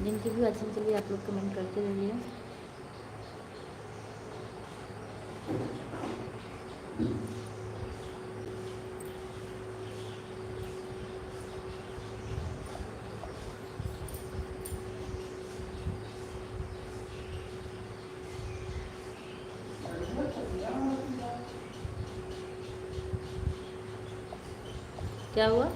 जिनकी भी अच्छी चलिए आप लोग कमेंट करते रहिए। क्या हुआ?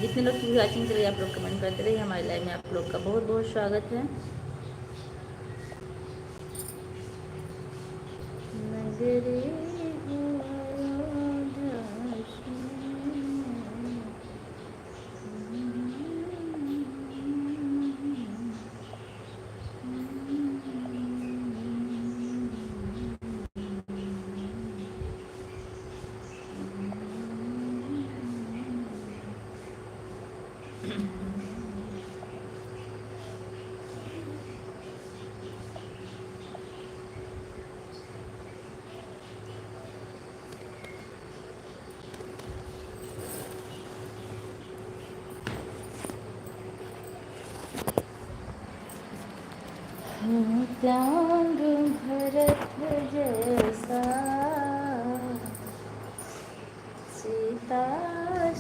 जितने लोग की वॉचिंग चलिए आप लोग कमेंट करते रहिए। हमारे लाइव में आप लोग का बहुत बहुत स्वागत है। नगरी त्याग भरत जैसा सीता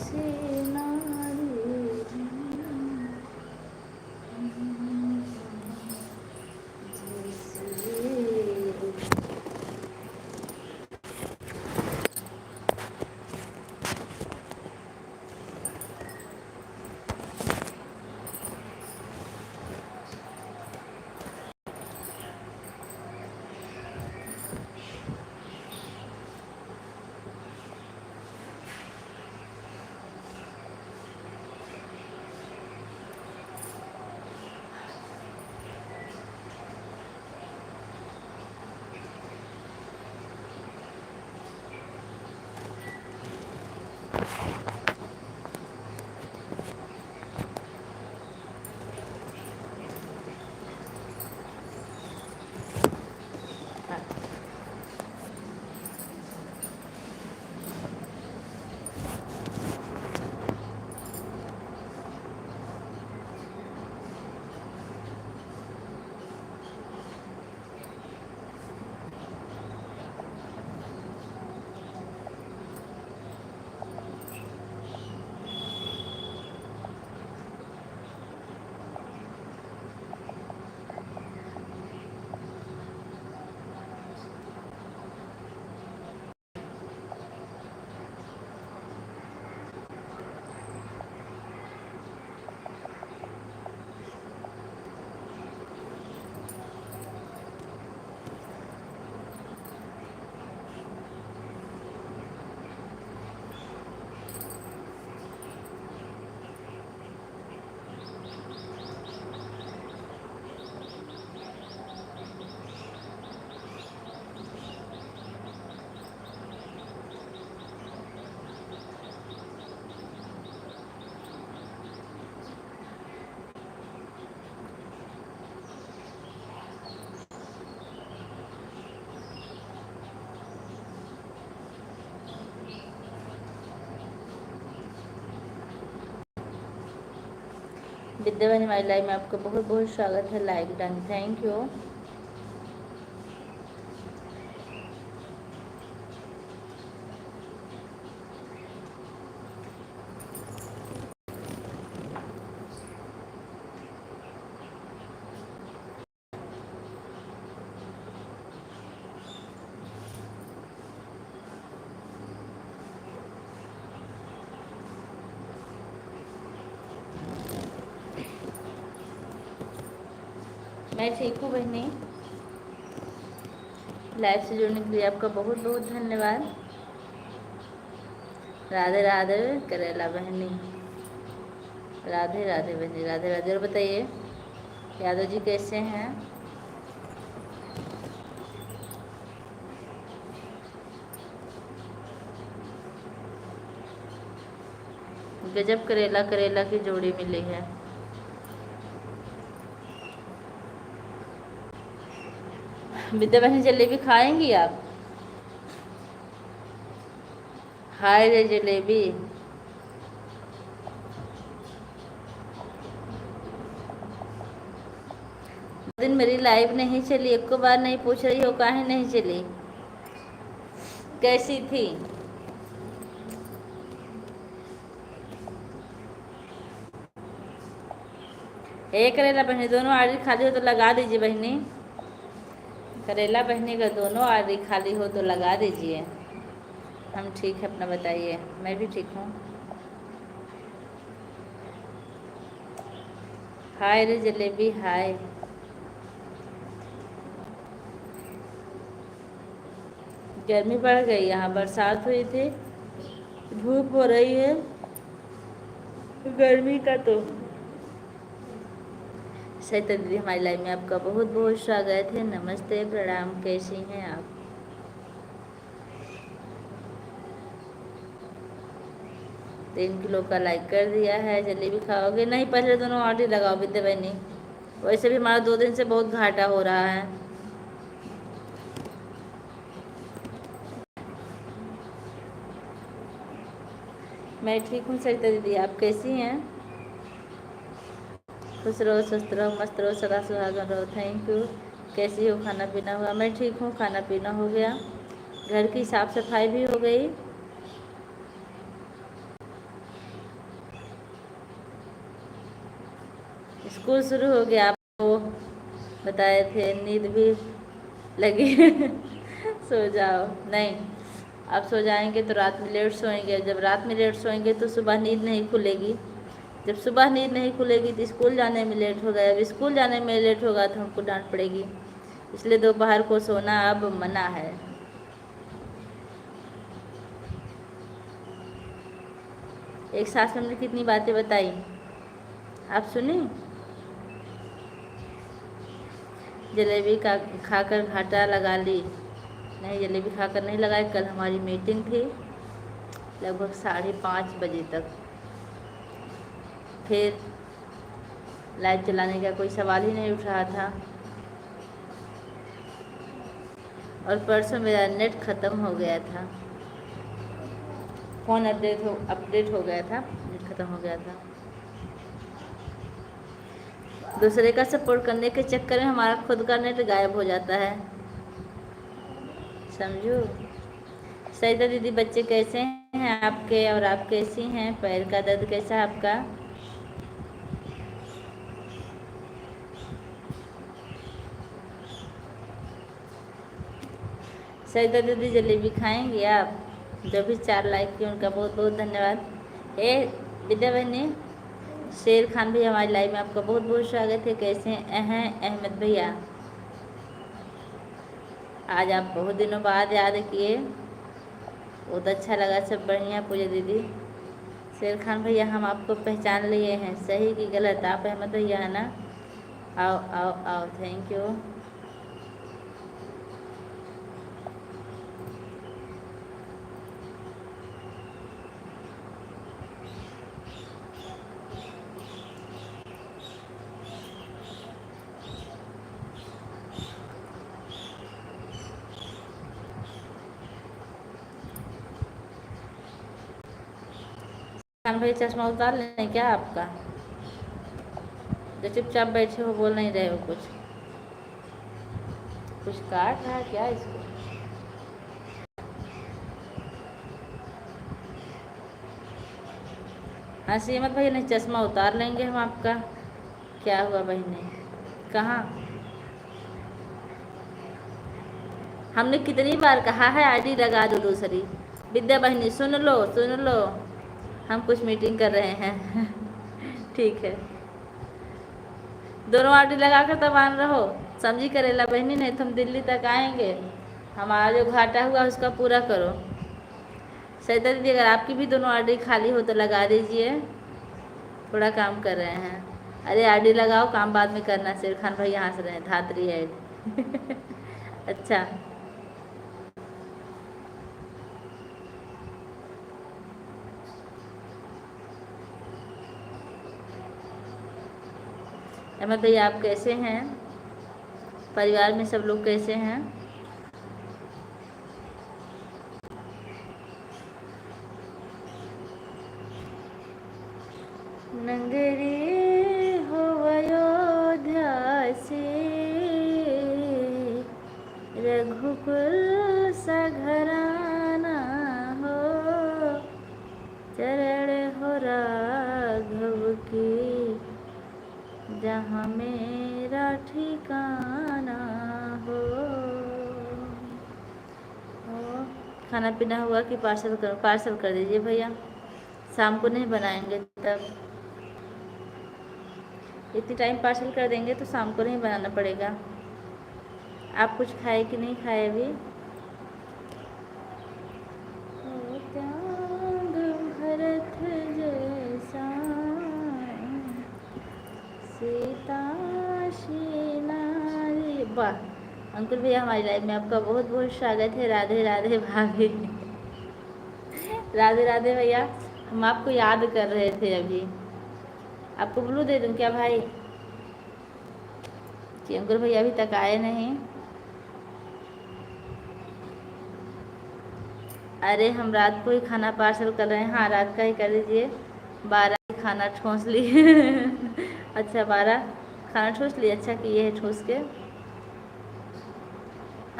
से नारी विद्यावानी हमारी लाइव में आपका बहुत बहुत स्वागत है। Like done, thank you. मैं ठीक हूँ बहनी। लाइव से जुड़ने के लिए आपका बहुत बहुत धन्यवाद। राधे राधे करेला बहनी, राधे राधे बहनी, राधे राधे। और बताइए यादव जी कैसे हैं? गजब करेला करेला की जोड़ी मिली है। विद्या बहनी जलेबी खाएंगी आप? हाय रे जलेबी। दिन मेरी लाइव नहीं चली, एक को बार नहीं पूछ रही हो काहे नहीं चली, कैसी थी? एक करेला बहनी दोनों आड़ी खाली हो तो लगा दीजिए बहनी। करेला बहनी का दोनों आड़ी खाली हो तो लगा दीजिए। हम ठीक है, अपना बताइए। मैं भी ठीक हूँ। हाय रे जलेबी हाय। गर्मी बढ़ गई, यहाँ बरसात हुई थी, धूप हो रही है, गर्मी का तो सही। तो दीदी हमारी लाइफ में आपका बहुत बहुत स्वागत है। नमस्ते, प्रणाम, कैसी हैं आप? तीन किलो का लाइक कर दिया है। जलेबी खाओगे? नहीं, पहले दोनों आटे लगाओ विद्या बहनी, वैसे भी हमारा 2 दिन से बहुत घाटा हो रहा है। मैं ठीक हूँ सरिता दीदी, आप कैसी हैं? खुश रहो, स्वस्थ रहो, मस्त रहो, सदा सुहागन रहो। Thank you. कैसी हो? खाना पीना हुआ? मैं ठीक हूँ, खाना पीना हो गया, घर की साफ सफाई भी हो गई। स्कूल शुरू हो गया, आपको बताए थे, नींद भी लगी सो जाओ। नहीं, आप सो जाएंगे तो रात में लेट सोएंगे, जब रात में लेट सोएंगे तो सुबह नींद नहीं खुलेगी, जब सुबह नींद नहीं खुलेगी तो स्कूल जाने में लेट होगा, जब स्कूल जाने में लेट होगा तो हमको डांट पड़ेगी। इसलिए दोपहर को सोना अब मना है। एक सास में हमने कितनी बातें बताई, आप सुनी? जलेबी का खाकर घाटा लगा ली? नहीं, जलेबी खाकर नहीं लगाई। कल हमारी मीटिंग थी लगभग 5:30 बजे तक, फिर लाइट चलाने का कोई सवाल ही नहीं उठ रहा था, और परसों मेरा नेट ख़त्म हो गया था, फ़ोन अपडेट हो गया था, नेट ख़त्म हो गया था। दूसरे का सपोर्ट करने के चक्कर में हमारा खुद का नेट गायब हो जाता है, समझो। सरिता दीदी बच्चे कैसे हैं आपके, और आप कैसी हैं? पैर का दर्द कैसा है आपका? सरिता दीदी जलेबी खाएंगे आप? जो भी 4 लाइक किए उनका बहुत बहुत धन्यवाद। ए विद्या बहनी, शेर खान भी हमारी लाइव में आपका बहुत बहुत स्वागत है। कैसे हैं अहमद भैया? आज आप बहुत दिनों बाद याद किए, बहुत अच्छा लगा, सब बढ़िया। पूजा दीदी, शेर खान भैया हम आपको पहचान लिए हैं, सही कि गलत? आप अहमद भैया है ना? आओ आओ आओ, थैंक यू। खान भाई चश्मा उतार लें क्या आपका? जो चुपचाप बैठे हो, बोल नहीं रहे हो, कुछ काट रहा है क्या इसको? हाँ सीमत भाई, नहीं चश्मा उतार लेंगे हम आपका। क्या हुआ बहने, कहाँ? हमने कितनी बार कहा है आईडी लगा दो दूसरी। विद्या बहनी सुन लो सुन लो, हम कुछ मीटिंग कर रहे हैं ठीक है। दोनों आडी लगा कर तब आन रहो, समझी करेला बहनी, नहीं तो हम दिल्ली तक आएंगे, हमारा जो घाटा हुआ उसका पूरा करो। सरिता दीदी अगर आपकी भी दोनों आडी खाली हो तो लगा दीजिए, थोड़ा काम कर रहे हैं। अरे आडी लगाओ, काम बाद में करना। शेर खान भाई हंस रहे हैं, धात्री है। अच्छा, अहमद भैया आप कैसे हैं? परिवार में सब लोग कैसे हैं? नंगरी हो अयोध्या से रघुकुल सा घराना हो, चरण हो राघव की जहाँ मेरा ठिकाना हो। खाना पीना हुआ कि पार्सल कर दीजिए भैया, शाम को नहीं बनाएंगे तब। इतनी टाइम पार्सल कर देंगे तो शाम को नहीं बनाना पड़ेगा। आप कुछ खाए कि नहीं खाए अभी? त्याग भरत जैसा सीता शी नारी। वाह अंकुर भैया, हमारी लाइफ में आपका बहुत बहुत स्वागत है। राधे राधे भाभी। राधे राधे भैया, हम आपको याद कर रहे थे अभी। आपको ब्लू दे दूं क्या भाई? कि अंकुर भैया अभी तक आए नहीं। अरे हम रात को ही खाना पार्सल कर रहे हैं। हाँ रात का ही कर दीजिए। 12 खाना ठूस लिए। अच्छा 12 खाना ठूस लिए, अच्छा किए है ठूस के।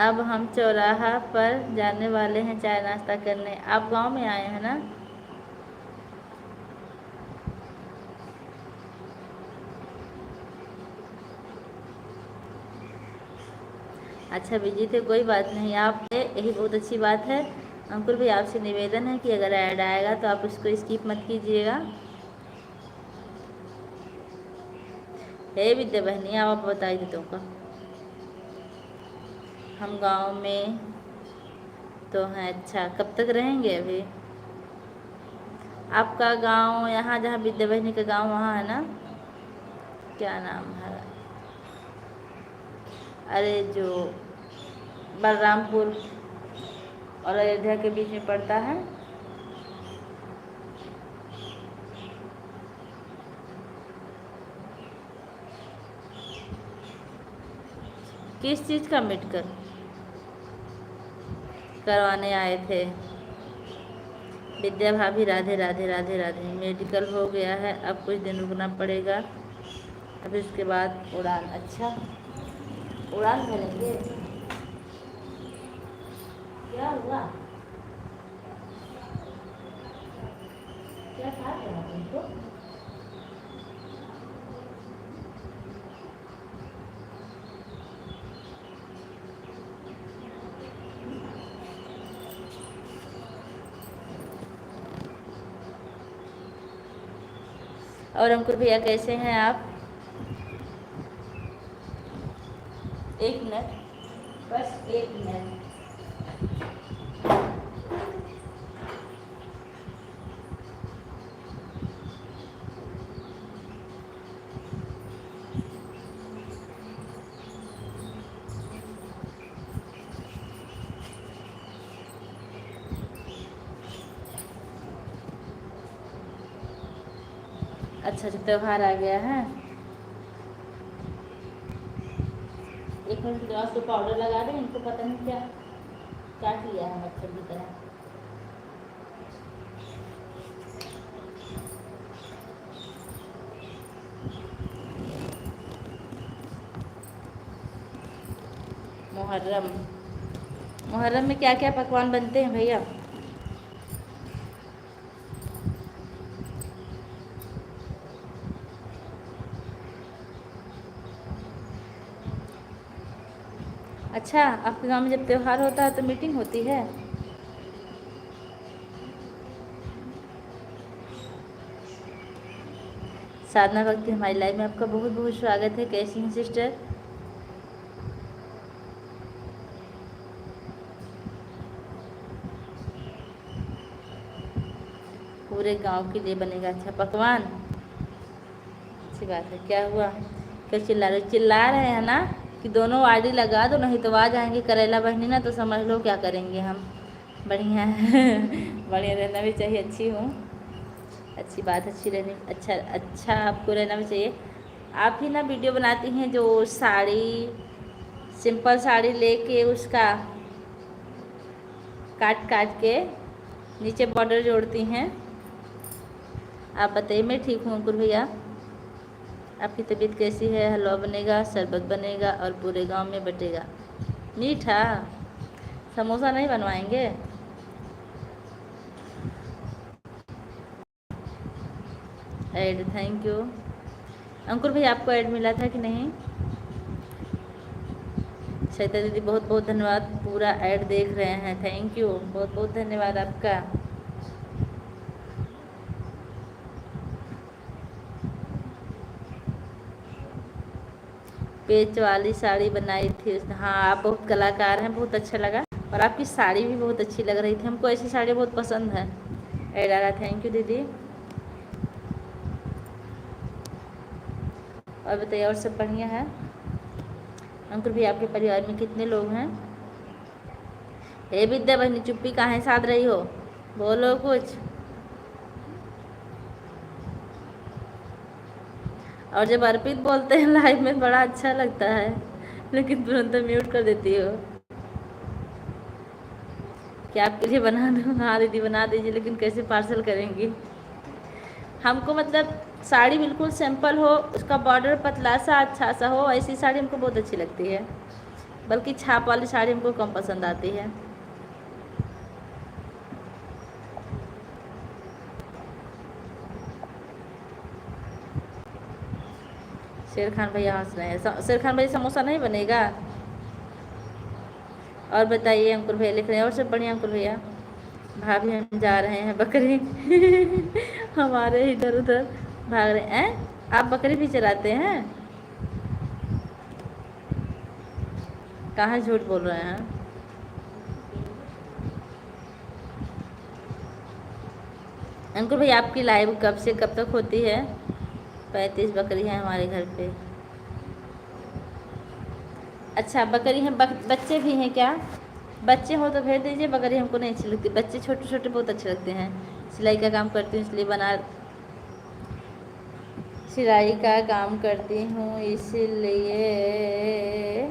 अब हम चौराहा पर जाने वाले हैं चाय नाश्ता करने। आप गांव में आए हैं ना? अच्छा बिजी थे, कोई बात नहीं। आप यही बहुत अच्छी बात है। अंकुर भाई आपसे निवेदन है कि अगर ऐड आएगा तो आप उसको स्किप मत कीजिएगा। हे विद्या बहनी, आप बताइए तुमको। हम गांव में तो हैं। अच्छा कब तक रहेंगे अभी? आपका गांव यहाँ जहाँ विद्या बहनी का गांव वहाँ है ना? क्या नाम है? अरे जो बलरामपुर और अयोध्या के बीच में पड़ता है। किस चीज़ का मेडिकल करवाने आए थे? विद्या भाभी राधे राधे राधे राधे। मेडिकल हो गया है, अब कुछ दिन रुकना पड़ेगा, अब इसके बाद उड़ान। अच्छा उड़ान भरेंगे? क्या हुआ? क्या खा रहे हो तुमको? और अंकुर भैया कैसे हैं आप? एक मिनट, बस एक मिनट। अच्छा अच्छा त्योहार आ गया है। एक मिनट ग्लास को पाउडर लगा दें, इनको पता नहीं क्या क्या किया है मच्छर की तरह। मुहर्रम, मुहर्रम में क्या क्या पकवान बनते हैं भैया? अच्छा आपके गांव में जब त्योहार होता है तो मीटिंग होती है? साधना भक्ति हमारी लाइफ में आपका बहुत बहुत स्वागत है। कैसी हैं सिस्टर? पूरे गांव के लिए बनेगा अच्छा पकवान। अच्छी बात है। क्या हुआ? क्या चिल्ला रहे हैं ना कि दोनों आईडी लगा दो, नहीं तो आ जाएंगे करेला बहनी ना, तो समझ लो क्या करेंगे हम। बढ़िया है बढ़िया रहना भी चाहिए। अच्छी हूँ, अच्छी बात, अच्छी रहनी, अच्छा अच्छा आपको रहना भी चाहिए। आप ही ना वीडियो बनाती हैं जो साड़ी, सिंपल साड़ी लेके उसका काट काट के नीचे बॉर्डर जोड़ती हैं। आप बताइए। मैं ठीक हूँ अंकुर भैया। आपकी तबीयत कैसी है? हलवा बनेगा, शरबत बनेगा और पूरे गांव में बटेगा। मीठा समोसा नहीं बनवाएंगे? ऐड, थैंक यू अंकुर भैया। आपको ऐड मिला था कि नहीं? श्वेता दीदी बहुत बहुत धन्यवाद, पूरा ऐड देख रहे हैं। थैंक यू, बहुत बहुत धन्यवाद आपका। पेच वाली साड़ी बनाई थी उसने। हाँ, आप बहुत कलाकार हैं, बहुत अच्छा लगा। और आपकी साड़ी भी बहुत अच्छी लग रही थी, हमको ऐसी साड़ी बहुत पसंद है। ऐड आ रहा, थैंक यू दीदी। और बताइए, और सब बढ़िया है? अंकुर भैया आपके परिवार में कितने लोग हैं? हे विद्या बहनी, चुप्पी काहे साध रही हो? बोलो कुछ। और जब अर्पित बोलते हैं लाइव में बड़ा अच्छा लगता है, लेकिन तुरंत म्यूट कर देती हो। क्या आपके लिए बना दूँ? हाँ दीदी बना दीजिए, लेकिन कैसे पार्सल करेंगी? हमको मतलब साड़ी बिल्कुल सिंपल हो, उसका बॉर्डर पतला सा अच्छा सा हो, ऐसी साड़ी हमको बहुत अच्छी लगती है। बल्कि छाप वाली साड़ी हमको कम पसंद आती है। शेर खान भैया हंस रहे हैं। शेर खान भैया समोसा नहीं बनेगा? और बताइए अंकुर भैया लिख रहे हैं, और सब बढ़िया अंकुर भैया। भाभी हम जा रहे हैं बकरी हमारे इधर उधर भाग रहे हैं। आप बकरी भी चराते हैं? कहाँ झूठ बोल रहे हैं? अंकुर भैया आपकी लाइव कब से कब तक होती है? 35 बकरी है हमारे घर पे। अच्छा बकरी हैं, बच्चे भी हैं क्या? बच्चे हो तो भेज दीजिए। बकरी हमको नहीं अच्छी लगती, बच्चे छोटे छोटे बहुत अच्छे लगते हैं। सिलाई का काम करती हूँ इसलिए सिलाई का काम करती हूँ इसलिए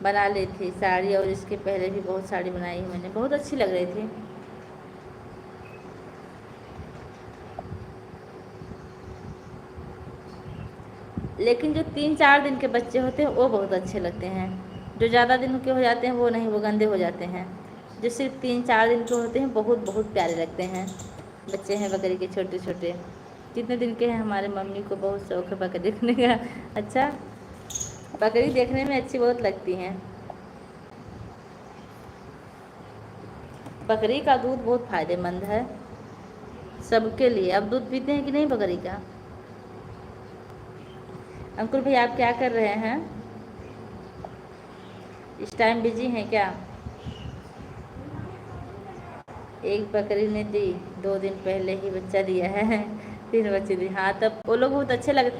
बना ली थी साड़ी, और इसके पहले भी बहुत साड़ी बनाई है मैंने, बहुत अच्छी लग रही थी। लेकिन जो 3-4 दिन के बच्चे होते हैं वो बहुत अच्छे लगते हैं। जो ज़्यादा दिन के हो जाते हैं वो नहीं, वो गंदे हो जाते हैं। जो सिर्फ 3-4 दिन के होते हैं बहुत बहुत प्यारे लगते हैं। बच्चे हैं बकरी के छोटे छोटे। कितने दिन के हैं? हमारे मम्मी को बहुत शौक है बकरी देखने का। अच्छा, बकरी देखने में अच्छी बहुत लगती हैं। बकरी का दूध बहुत फायदेमंद है सबके लिए। अब दूध पीते हैं कि नहीं बकरी का? अंकुर भाई आप क्या कर रहे हैं इस टाइम? बिजी हैं क्या? एक बकरी ने दी, 2 दिन पहले ही बच्चा दिया है 3 बच्चे दी। हाँ तब वो लोग बहुत अच्छे लगे।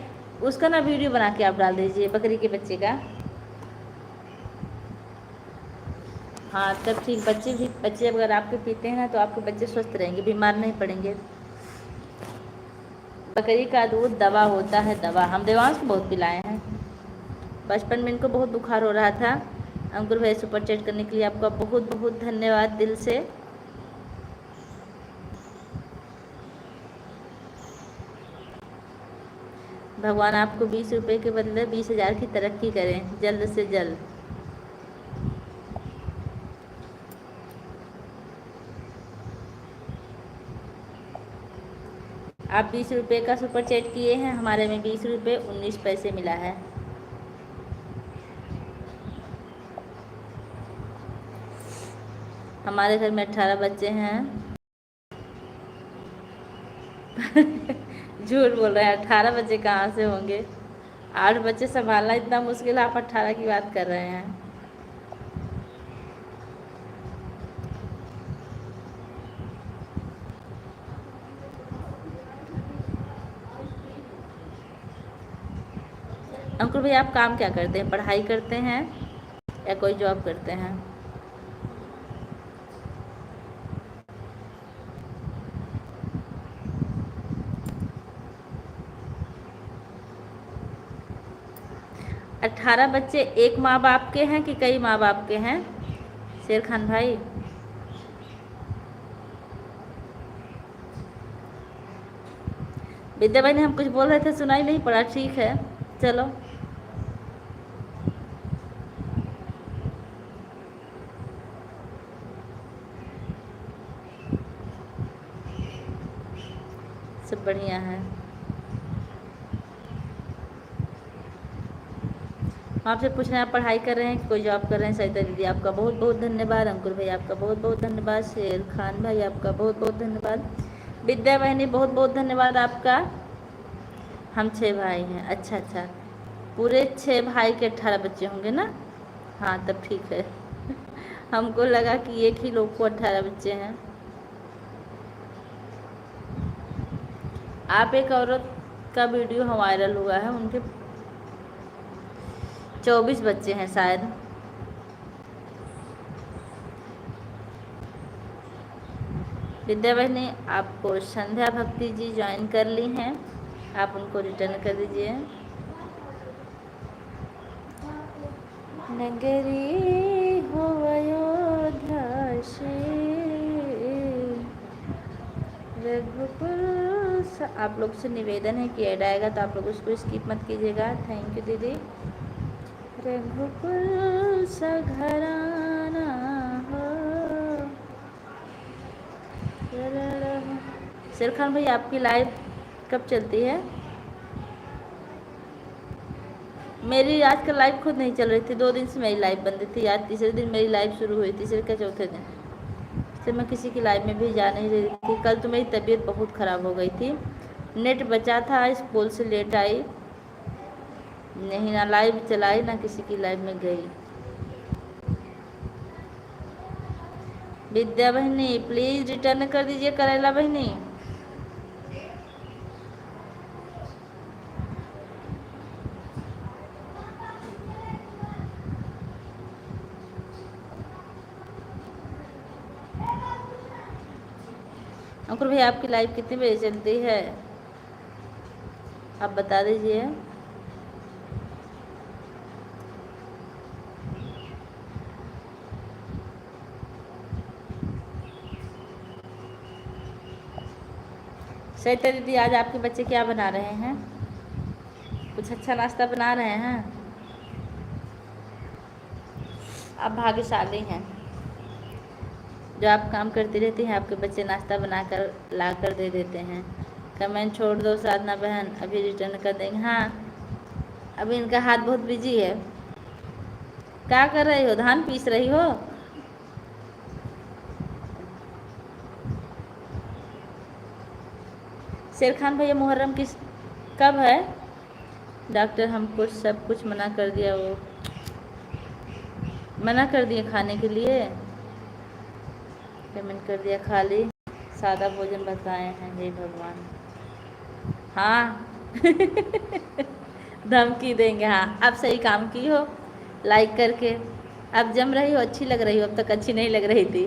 उसका ना वीडियो बना के आप डाल दीजिए बकरी के बच्चे का। हाँ तब ठीक। बच्चे अगर आपके पीते हैं ना तो आपके बच्चे स्वस्थ रहेंगे, बीमार नहीं पड़ेंगे। बकरी का दूध दवा होता है, दवा। हम देवांश को बहुत पिलाए हैं। बचपन में इनको बहुत बुखार हो रहा था। अंकुर भाई सुपर चैट करने के लिए आपका बहुत बहुत धन्यवाद दिल से। भगवान आपको 20 रुपये के बदले 20,000 की तरक्की करें जल्द से जल्द। आप 20 रुपये का सुपर चैट किए हैं, हमारे में 20 रुपये 19 पैसे मिला है। हमारे घर में 18 बच्चे हैं झूठ बोल रहे हैं, 18 बच्चे कहाँ से होंगे? 8 बच्चे संभालना इतना मुश्किल है, आप 18 की बात कर रहे हैं। अंकुर भाई आप काम क्या करते हैं? पढ़ाई करते हैं या कोई जॉब करते हैं? अट्ठारह बच्चे एक माँ बाप के हैं कि कई माँ बाप के हैं शेर खान भाई? विद्या भाई ने हम कुछ बोल रहे थे, सुनाई नहीं पड़ा। ठीक है चलो। सब बढ़िया है। आपसे पूछ रहे हैं आप पढ़ाई कर रहे हैं कि कोई जॉब कर रहे हैं? सरिता दीदी आपका बहुत बहुत धन्यवाद। अंकुर भाई आपका बहुत बहुत धन्यवाद। शेर खान भाई आपका बहुत बहुत धन्यवाद। विद्या बहनी बहुत बहुत धन्यवाद आपका। हम 6 भाई हैं। अच्छा अच्छा, पूरे 6 भाई के 18 बच्चे होंगे ना? हाँ तब ठीक है। हमको लगा कि एक ही लोग को 18 बच्चे हैं। आप एक औरत का वीडियो वायरल हुआ है, उनके 24 बच्चे हैं शायद। विद्या बहनी आपको संध्या भक्ति जी ज्वाइन कर ली हैं, आप उनको रिटर्न कर दीजिए। नगरी हो अयोध्या से रघुकुल। आप लोग से निवेदन है कि ऐड आएगा तो आप लोग उसको स्किप मत कीजिएगा। थैंक यू दीदी। रघुकुल सा घराना हो। शेर खान भाई आपकी लाइव कब चलती है? मेरी आज कल लाइव खुद नहीं चल रही थी, 2 दिन से मेरी लाइव बंद थी। आज तीसरे दिन मेरी लाइव शुरू हुई, तीसरे का चौथे दिन से मैं किसी की लाइव में भी जा नहीं रही थी। कल तो मेरी तबीयत बहुत ख़राब हो गई थी, नेट बचा था, स्कूल से लेट आई, नहीं ना लाइव चलाई ना किसी की लाइव में गई। विद्या बहनी प्लीज़ रिटर्न कर दीजिए। करेला बहनी अंकुर भाई आपकी लाइव कितने बजे चलती है आप बता दीजिए। सरिता दीदी आज आपके बच्चे क्या बना रहे हैं? कुछ अच्छा नाश्ता बना रहे हैं? आप भाग्यशाली हैं, जो आप काम करती रहती हैं आपके बच्चे नाश्ता बनाकर ला कर दे देते हैं। कमेंट छोड़ दो साधना बहन, अभी रिटर्न कर देंगे। हाँ अभी इनका हाथ बहुत बिजी है। क्या कर रही हो? धान पीस रही हो? शेर खान भैया मुहर्रम किस कब है? डॉक्टर हमको सब कुछ मना कर दिया, वो मना कर दिए खाने के लिए, पेमेंट कर दिया, खाली सादा भोजन बताए हैं। हे भगवान। हाँ धमकी देंगे। हाँ अब सही काम की हो लाइक करके, अब जम रही हो, अच्छी लग रही हो, अब तक अच्छी नहीं लग रही थी।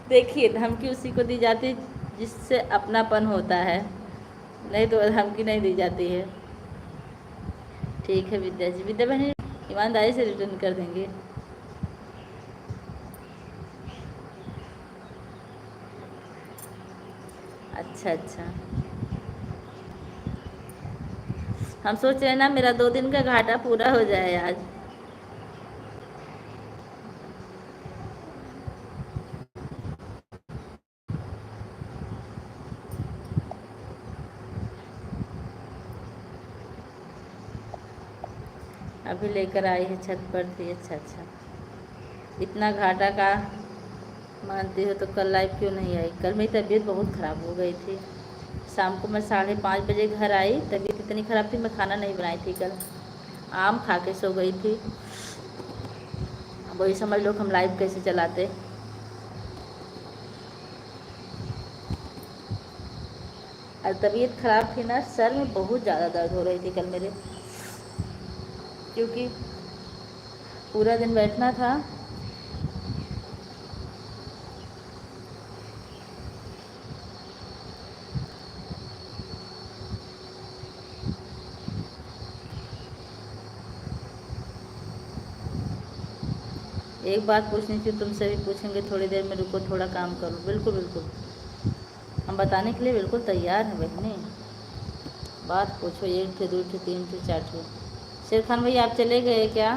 देखिए धमकी उसी को दी जाती जिससे अपनापन होता है, नहीं तो धमकी नहीं दी जाती है। ठीक है विद्या जी, विद्या बहन ईमानदारी से रिटर्न कर देंगे। अच्छा अच्छा, हम सोच रहे हैं ना मेरा 2 दिन का घाटा पूरा हो जाए आज। अभी लेकर आई है, छत पर थी। अच्छा अच्छा, इतना घाटा का मानती हो तो कल लाइव क्यों नहीं आई? कल मेरी तबीयत बहुत ख़राब हो गई थी, शाम को मैं 5:30 बजे घर आई, तबीयत इतनी ख़राब थी, मैं खाना नहीं बनाई थी कल, आम खा के सो गई थी। वही समझ लो हम लाइव कैसे चलाते। और तबीयत ख़राब थी ना, सर में बहुत ज़्यादा दर्द हो रही थी कल मेरे, क्योंकि पूरा दिन बैठना था। एक बात पूछनी थी, तुमसे भी पूछेंगे थोड़ी देर में, रुको थोड़ा काम करो। बिल्कुल बिल्कुल, हम बताने के लिए बिल्कुल तैयार हैं बहनी। बात पूछो, 1 थे 2 थे 3 थे 4 थे। शेर खान भाई आप चले गए क्या?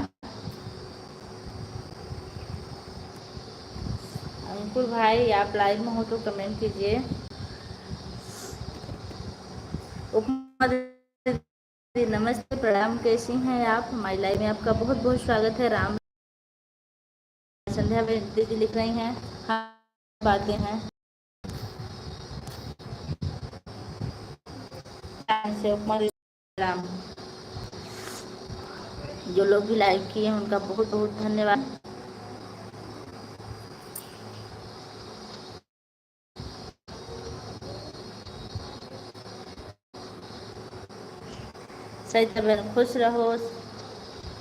अंकुर भाई आप लाइव में हो तो कमेंट कीजिए। उपमा दीदी नमस्ते, प्रणाम, कैसी हैं आप? हमारी लाइव में आपका बहुत बहुत स्वागत है। राम संध्या में दीदी लिख रही हैं, हाँ बातें हैं से। उपमा दीदी राम, जो लोग भी लाइव किए हैं उनका बहुत बहुत धन्यवाद। सहिता बहन खुश रहो,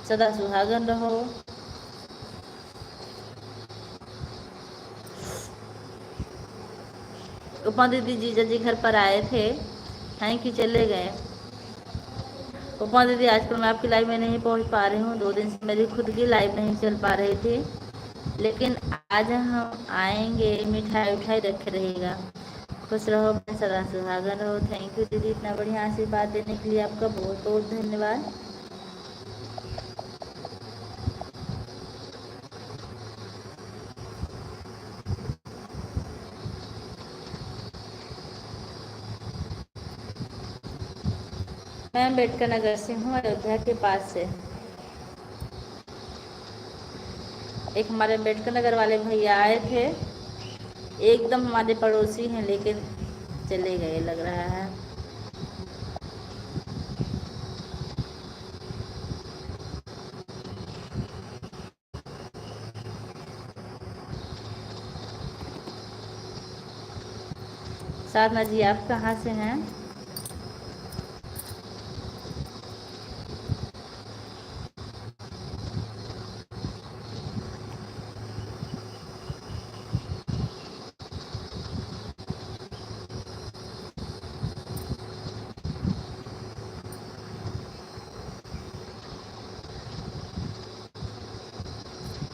सदा सुहागन रहो। उपमा दीदी जीजा जी घर पर आए थे, हैं कि चले गए? उपमा दीदी आजकल मैं आपकी लाइव में नहीं पहुंच पा रही हूँ, 2 दिन से मेरी खुद की लाइव नहीं चल पा रही थी, लेकिन आज हम आएंगे, मिठाई उठाई रखे रहेगा। खुश रहो, सदा सुहागन रहो। थैंक यू दीदी, इतना बढ़िया आशीर्वाद देने के लिए आपका बहुत बहुत धन्यवाद। मैं अम्बेडकर नगर से हूँ, अयोध्या के पास से। एक हमारे अम्बेडकर नगर वाले भैया आए थे, एकदम हमारे पड़ोसी हैं, लेकिन चले गए लग रहा है। साधना जी आप कहाँ से हैं?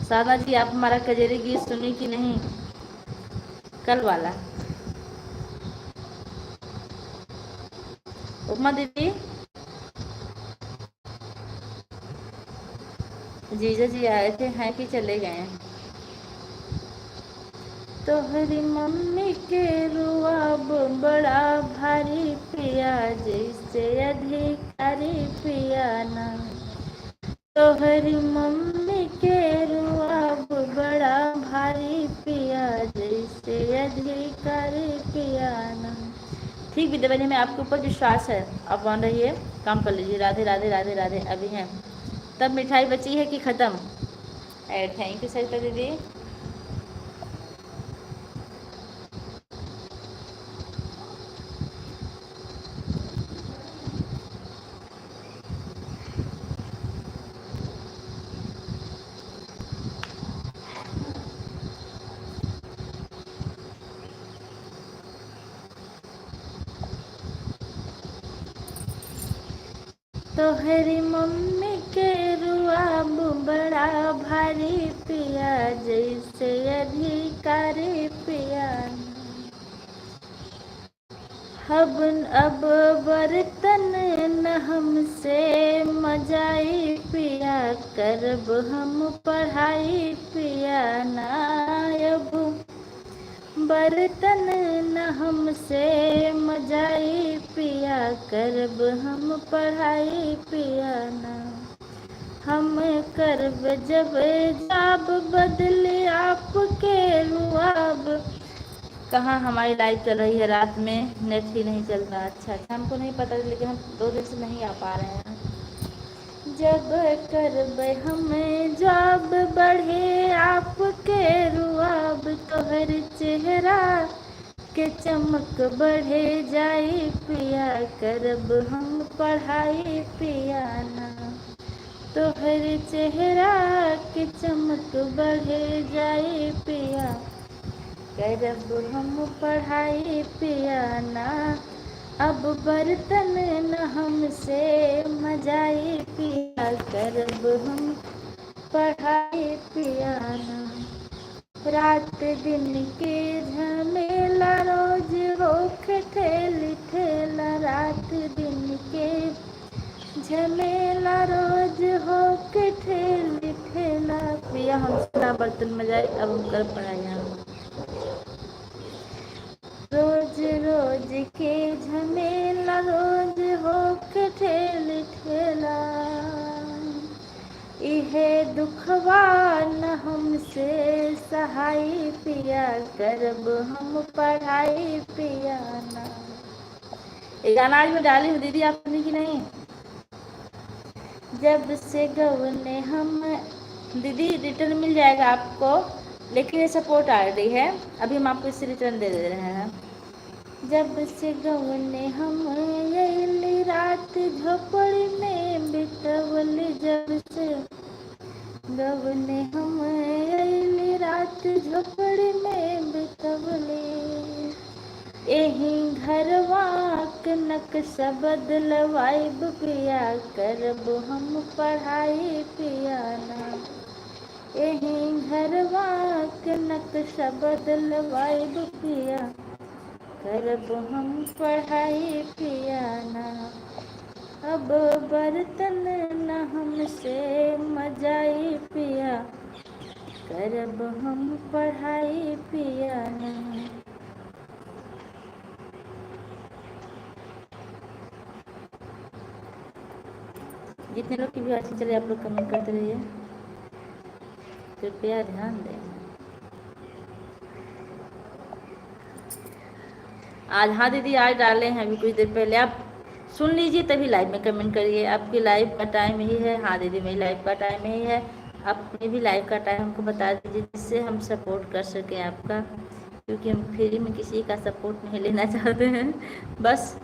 साधना जी आप हमारा कजरी गीत सुनी कि नहीं, कल वाला? उपमा दीदी जीजा जी आए थे, हैं कि चले गए? तोहरी मम्मी के रुआब बड़ा भारी पिया, जैसे अधिकारी पिया ना। तोहरी मम्मी के रुआब बड़ा भारी पिया, जैसे अधिकारी पिया ना। ठीक विद्या बहनी, में आपके ऊपर विश्वास है, आप मान रहिए, काम कर लीजिए। राधे राधे राधे राधे। अभी हैं तब मिठाई बची है कि ख़त्म? थैंक यू सरिता दीदी। तोहरी मम्मी के रुआब बड़ा भारी पिया, जैसे अधिकारी पिया। अब बर्तन न हमसे मजाई पिया, करब हम पढ़ाई पिया ना। अब बर्तन न हमसे मजाई पिया, करब हम पढ़ाई पिया ना। हम करब जब जाब बदले आपके रुआब, कहाँ हमारी लाइव चल रही है, रात में नेट ही नहीं चल रहा। अच्छा अच्छा, हमको नहीं पता, लेकिन हम 2 दिन से नहीं आ पा रहे हैं। जब करबै हमें जब बढ़े आपके रुआब, तोहर चेहरा के चमक बढ़े जाई पिया, करब हम पढ़ाई पियाना। तोहर चेहरा के चमक बढ़े जाई पिया, करब हम पढ़ाई पियाना। अब बर्तन न हमसे मजाई पिया, करब हम पढ़ाई पियाना। रात दिन के झमेला रोज होख ठेल ठेला, रात दिन के झमेला रोज होख ठेल ठेला पिया, हमसे ना बर्तन मजाई, अब हम कर पढ़ाई। रोज रोज के झमेला रोज होख ठेल ठेला, इहे दुखवा न हमसे सहाय पिया, करब हम पढ़ाई पियाना। ये गाना आज मैं डाली हूँ दीदी, आपने की नहीं? जब से गवने हम, दीदी रिटर्न मिल जाएगा आपको, लेकिन ये सपोर्ट आ रही है, अभी हम आपको इससे रिटर्न दे दे रहे हैं। जब से गवने हम यही रात झोपड़ी में बितवल, जब से गवने हम यही रात झोपड़ी में बितवले, एही घरवा के नक्शा बदलवाइब पिया, करब हम पढ़ाई पियाना। एही घरवा के नक्शा बदलवाइब पिया, करब हम पढ़ाई पियाना। अब बर्तन न हमसे मजाई पिया, करब हम पढ़ाई पियाना। जितने लोग की भी अच्छी चले, आप लोग कमेंट करते रहिए, कृपया ध्यान दें। आज, हाँ दीदी आज डाले हैं अभी कुछ देर पहले, आप सुन लीजिए तभी लाइव में कमेंट करिए। आपकी लाइव का टाइम यही है। हाँ दीदी, मेरी लाइव का टाइम यही है, अपनी भी लाइव का टाइम हमको बता दीजिए, जिससे हम सपोर्ट कर सकें आपका, क्योंकि हम फ्री में किसी का सपोर्ट नहीं लेना चाहते हैं। बस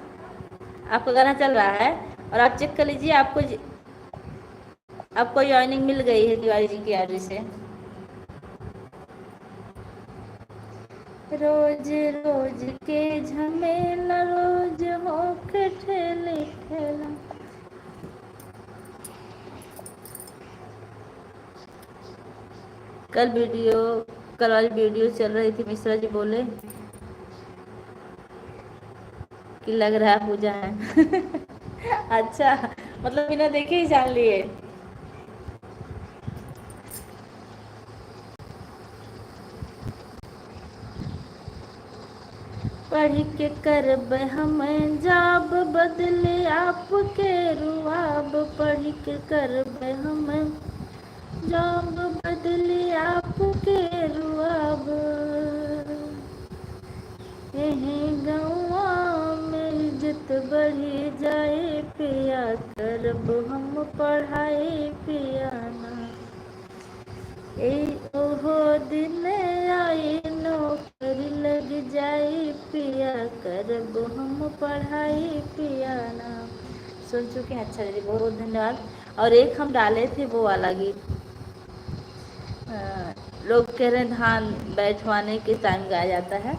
आपका गाना चल रहा है और आप चेक कर लीजिए, आपको जॉइनिंग मिल गई है तिवारी जी की आईडी से। रोज रोज के झमेला रोज होख ठेल ठेला, कल वाली वीडियो चल रही थी, मिश्रा जी बोले कि लग रहा है पूजा है। अच्छा, मतलब बिना देखे ही जान लिए। पढ़ के करब हम जाब बदले आपके रुआब, पढ़ के करब हम जाब बदले आपके रुआब, यहीं गौआ में इज्जत बढ़ी जाए पिया, करब हम पढ़ाई पियाना। ओहो दिन आई नौकरी लग जाई पिया, करब हम पढ़ाई पियाना। सुन चुके हैं? अच्छा दीदी, बहुत बहुत धन्यवाद। और एक हम डाले थे वो वाला गीत, लोग कह रहे हैं धान बैठवाने के टाइम गाया जाता है,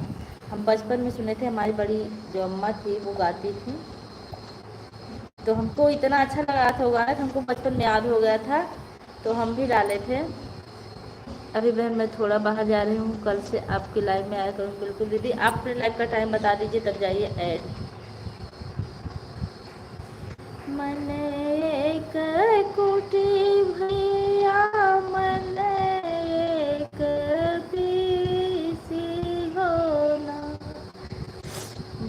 हम बचपन में सुने थे, हमारी बड़ी जो अम्मा थी वो गाती थी, तो हमको इतना अच्छा लगा था वो गाना, हमको बचपन में याद हो गया था, तो हम भी डाले थे। अभी बहन मैं थोड़ा बाहर जा रही हूँ, कल से आपकी लाइव में आया करूँ। बिल्कुल दीदी, आप अपने लाइव का टाइम बता दीजिए, तब जाइए ऐड। मन एक कोटी भैया, मन एक पीसी होना,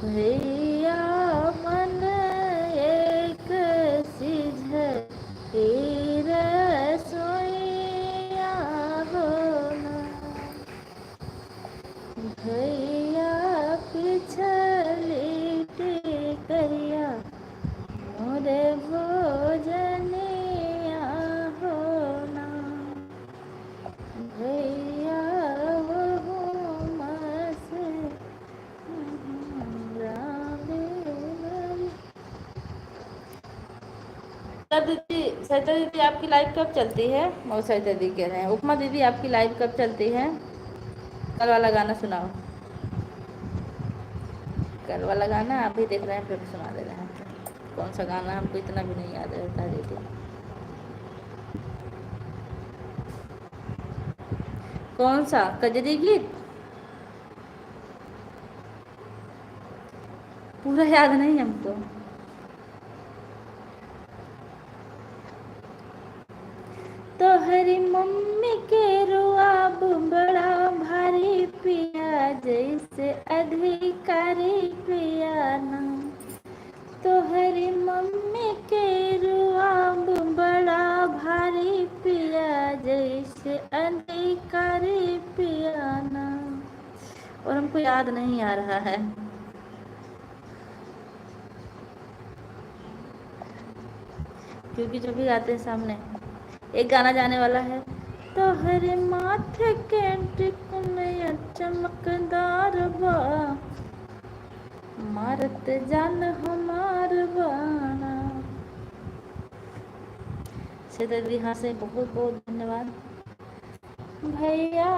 भैया मन एक सिझ रसोइया होना, भैया सरिता दीदी आपकी लाइव कब चलती है? वो सरिता दीदी कह रहे हैं उपमा दीदी आपकी लाइव कब चलती है? कल वाला गाना सुनाओ। कल वाला गाना आप भी देख रहे हैं फिर सुना दे रहे हैं। कौन सा गाना हमको इतना भी नहीं याद रहता दीदी। कौन सा कजरी गीत? पूरा याद नहीं हमको। तोहरी मम्मी के रुआब बड़ा भारी पिया जैसे अधिकारी पिया ना। तोहरी मम्मी के रुआब बड़ा भारी पिया जैसे अधिकारी पिया ना। और हमको याद नहीं आ रहा है। क्योंकि जो भी गाते हैं सामने एक गाना जाने वाला है। तोहरे माथे के टिकुलिया चमकदार बा मारत जान हमार बाना। दीदी हाँ से बहुत बहुत धन्यवाद। भैया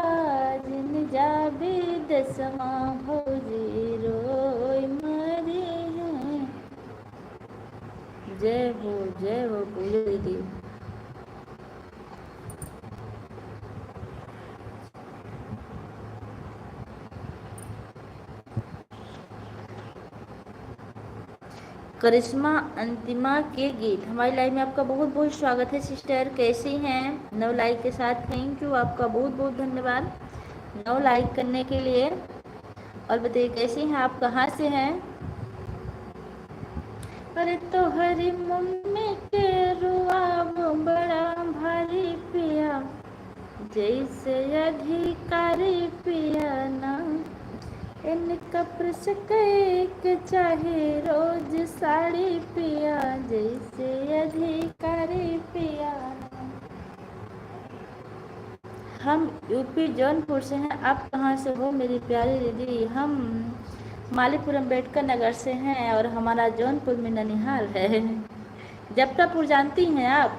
जिन जाबी दसमा भौजी रोई मरी है। जय हो पूजा दीदी। करिश्मा अंतिमा के गीत हमारी लाइव में आपका बहुत बहुत स्वागत है सिस्टर। कैसी हैं? 9 लाइक के साथ थैंक यू, आपका बहुत बहुत धन्यवाद 9 लाइक करने के लिए। और बताइए कैसी हैं आप, कहाँ से हैं? अरे तोहरी मम्मी के रुआब बड़ा भारी पिया जैसे अधिकारी पिया ना। इनका के चाहे रोज साड़ी पिया जैसे अधिकारी पिया। हम यूपी जौनपुर से हैं। आप कहाँ से हो मेरी प्यारी दीदी? हम मालीपुर अम्बेडकर नगर से हैं और हमारा जौनपुर में ननिहाल है। जबटापुर जानती हैं आप?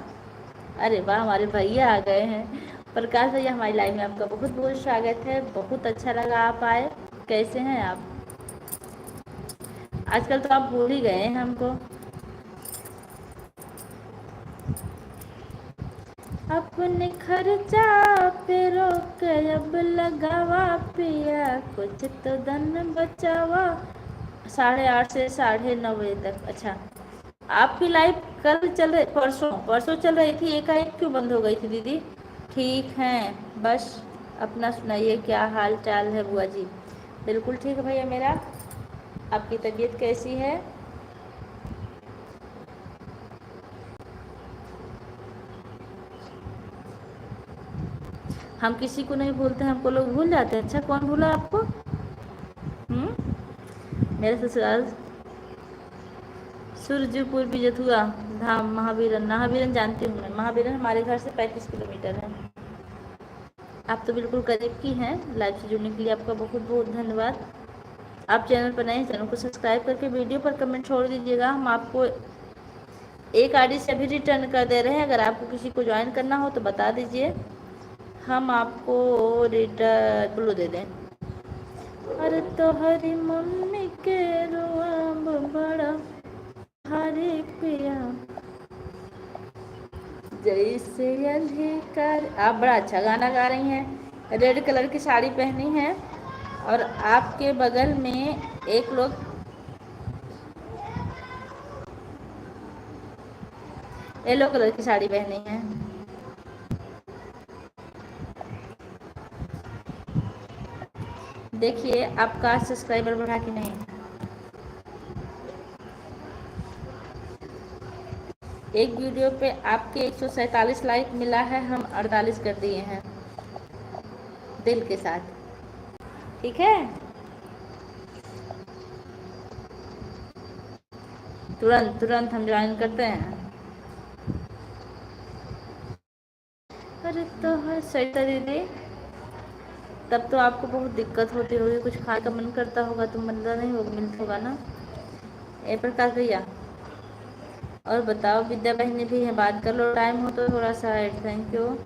अरे वाह, हमारे भैया आ गए हैं। प्रकाश भैया हमारी लाइव में आपका बहुत बहुत स्वागत है। बहुत अच्छा लगा आप आए। कैसे हैं आप? आजकल तो आप भूल ही गए हैं हमको। अपने खर्चा पे रोक अब लगावा पिया कुछ तो धन बचावा। 8:30 से 9:30 बजे तक। अच्छा, आपकी लाइव कल चल रही, परसों चल रही थी, एकाएक क्यों बंद हो गई थी दीदी? ठीक है, बस अपना सुनाइए क्या हाल चाल है बुआ जी? बिल्कुल ठीक है भैया मेरा। आपकी तबीयत कैसी है? हम किसी को नहीं भूलते, हमको लोग भूल जाते हैं। अच्छा, कौन भूला आपको? मेरे ससुराल सूरजपुर बिजथुआ धाम महावीरन। महावीरन जानती हूँ मैं। महावीरन हमारे घर से 35 किलोमीटर है। आप तो बिल्कुल करीब की हैं। लाइव से जुड़ने के लिए आपका बहुत बहुत धन्यवाद। आप चैनल पर नए हैं, चैनल को सब्सक्राइब करके वीडियो पर कमेंट छोड़ दीजिएगा। हम आपको एक आईडी से अभी रिटर्न कर दे रहे हैं। अगर आपको किसी को ज्वाइन करना हो तो बता दीजिए, हम आपको रिटर्न दे दें। अरे तोहरी मम्मी के रुआब बड़ा भारी पिया जैसे अधिकार। आप बड़ा अच्छा गाना गा रही हैं। रेड कलर की साड़ी पहनी है और आपके बगल में एक लोग येलो कलर की साड़ी पहनी है। देखिए आपका सब्सक्राइबर बढ़ा कि नहीं। एक वीडियो पे आपके 147 लाइक मिला है, हम 48 कर दिए हैं दिल के साथ। ठीक है, तुरंत तुरंत हम ज्वाइन करते हैं। अरे तो है सरिता दीदी, तब तो आपको बहुत दिक्कत होती होगी, कुछ खाने का मन करता होगा तो मिलता नहीं होगा, मिलता होगा ना? ए प्रकाश भैया, और बताओ, विद्या बहन भी है, बात कर लो, टाइम हो तो थोड़ा सा। Thank you.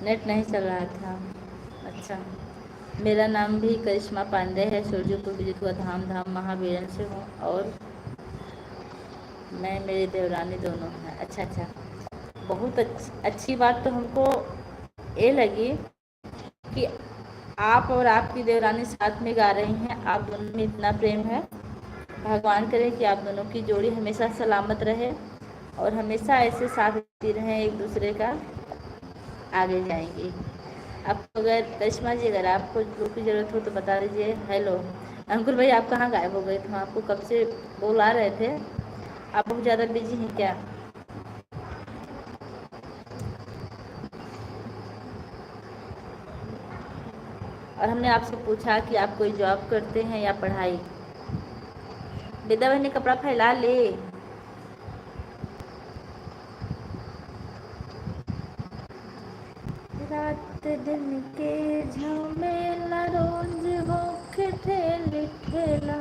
नेट नहीं चल रहा था। अच्छा, मेरा नाम भी करिश्मा पांडे है, सूरजपुर विजित धाम धाम महावीरन से हूँ, और मैं मेरी देवरानी दोनों हैं। अच्छा अच्छा, बहुत अच्छी बात तो हमको ये लगी कि आप और आपकी देवरानी साथ में गा रही हैं। आप दोनों में इतना प्रेम है। भगवान करे कि आप दोनों की जोड़ी हमेशा सलामत रहे और हमेशा ऐसे साथ देती रहें एक दूसरे का, आगे जाएंगी। आपको अगर करिश्मा जी, अगर आपको लोग की ज़रूरत हो तो बता दीजिए। हेलो अंकुर भाई, आप कहाँ गायब हो गए थे? हम आपको कब से बुला रहे थे। आप बहुत ज़्यादा बिजी हैं क्या? और हमने आपसे पूछा कि आप कोई जॉब करते हैं या पढ़ाई। विद्या बहन ने कपड़ा फैला ले। रात दिन के झमेला रोज होके ठेल ठेला,